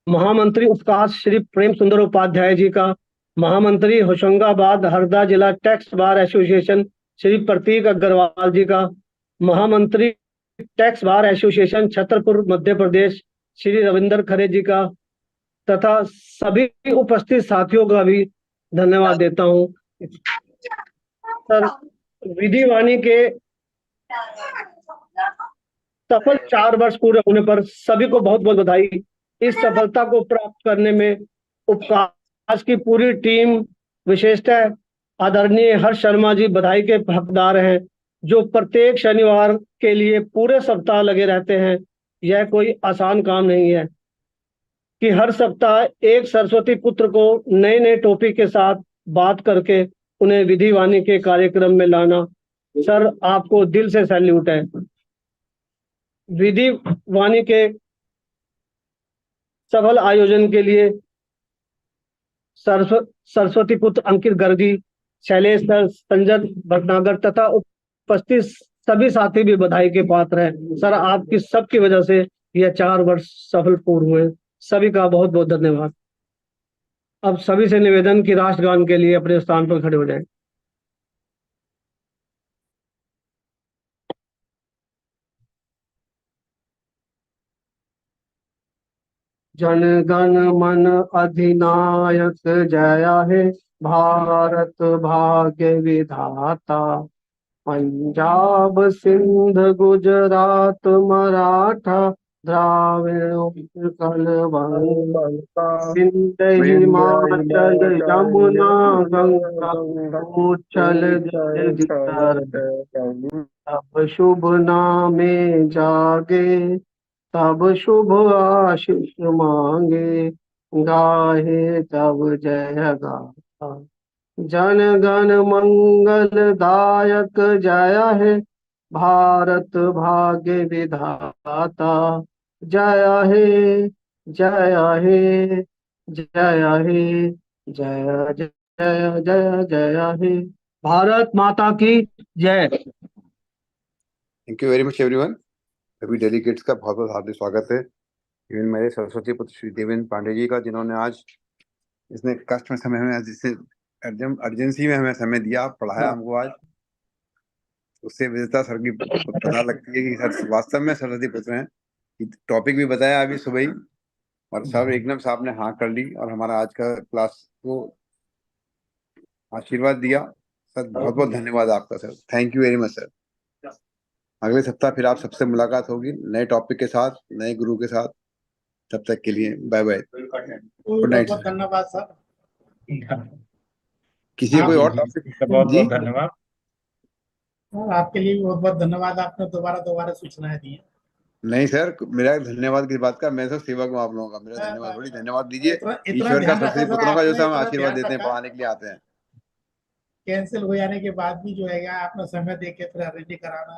महामंत्री उपकाश श्री प्रेम सुंदर उपाध्याय जी का, महामंत्री होशंगाबाद हरदा जिला टैक्स बार एसोसिएशन श्री प्रतीक अग्रवाल जी का, महामंत्री tax bar association Chhatarpur Madhya Pradesh Shri Ravinder खरे जी का, तथा सभी उपस्थित साथियों का भी धन्यवाद देता हूं। सर विधि वाणी के सफल 4 वर्ष पूरे होने पर सभी को बहुत बहुत बधाई। इस सफलता को प्राप्त करने में उपकाश की पूरी टीम, विशेषतः आदरणीय हर्ष शर्मा जी बधाई के हकदार हैं, जो प्रत्येक शनिवार के लिए पूरे सप्ताह लगे रहते हैं। यह कोई आसान काम नहीं है कि हर सप्ताह एक सरस्वती पुत्र को नए नए टॉपिक के साथ बात करके उन्हें विधि वाणी के कार्यक्रम में लाना। सर आपको दिल से सैल्यूट है। विधि वाणी के सफल आयोजन के लिए सरस्वती पुत्र अंकित गर्गी, शैलेश सर, संजय भटनागर तथा उपस्थित सभी साथी भी बधाई के पात्र हैं। सर आपकी सबकी वजह से यह 4 वर्ष सफल पूर्ण हुए। सभी का बहुत बहुत धन्यवाद। अब सभी से निवेदन कि राष्ट्रगान के लिए अपने स्थान पर खड़े हो जाएं। जन गण मन अधिनायक जय हे भारत भाग्य विधाता। पंजाब सिंध गुजरात मराठा द्राविड़ उत्कल बंगा सिंध हिमाचल यमुना गंगा उच्छल जलधिधर। तब शुभ नामे जागे तब शुभ आशीष मांगे। गाहे तब जय गाथा जन गण मंगल दायक जय हे भारत भाग्य विधाता। जय हे जय हे जय हे जय जय जय जय हे। भारत माता की जय। Thank you very much everyone. सभी डेलीगेट्स का बहुत बहुत हार्दिक स्वागत है। इवन मेरे सरस्वती पुत्र श्री देवेंद्र पांडे जी का, जिन्होंने आज इसने कष्ट में समय में, जिससे अर्जेंसी में हमें समय दिया, पढ़ाया हमको आज। उससे विजेता सर की पता लगती है कि सर वास्तव में सरस्वती पुत्र हैं। टॉपिक भी बताया अभी सुबह ही, और सर एकदम से आपने हाँ कर ली और हमारा आज का क्लास को आशीर्वाद दिया। सर बहुत बहुत धन्यवाद आपका sir. Thank you very much sir. अगले सप्ताह फिर आप सबसे मुलाकात होगी नए टॉपिक के साथ, नए गुरु के साथ। तब तक के लिए बाय बाय, गुड नाइट। धन्यवाद सर। किसी कोई और टॉपिक? बहुत बहुत धन्यवाद। आपके लिए भी बहुत बहुत धन्यवाद, आपने दोबारा सूचनाएं दी। नहीं सर, मेरा धन्यवाद किस बात का, मैं तो सेवक हूँ आप लोगों का। मेरा धन्यवाद थोड़ी, धन्यवाद दीजिए ईश्वर का, सरस्वती पुत्रों का, जो से हम आशीर्वाद देते हैं, पढ़ाने के लिए आते हैं। कैंसिल हो जाने के बाद भी जो है आपने समय देके फिर रेडी कराना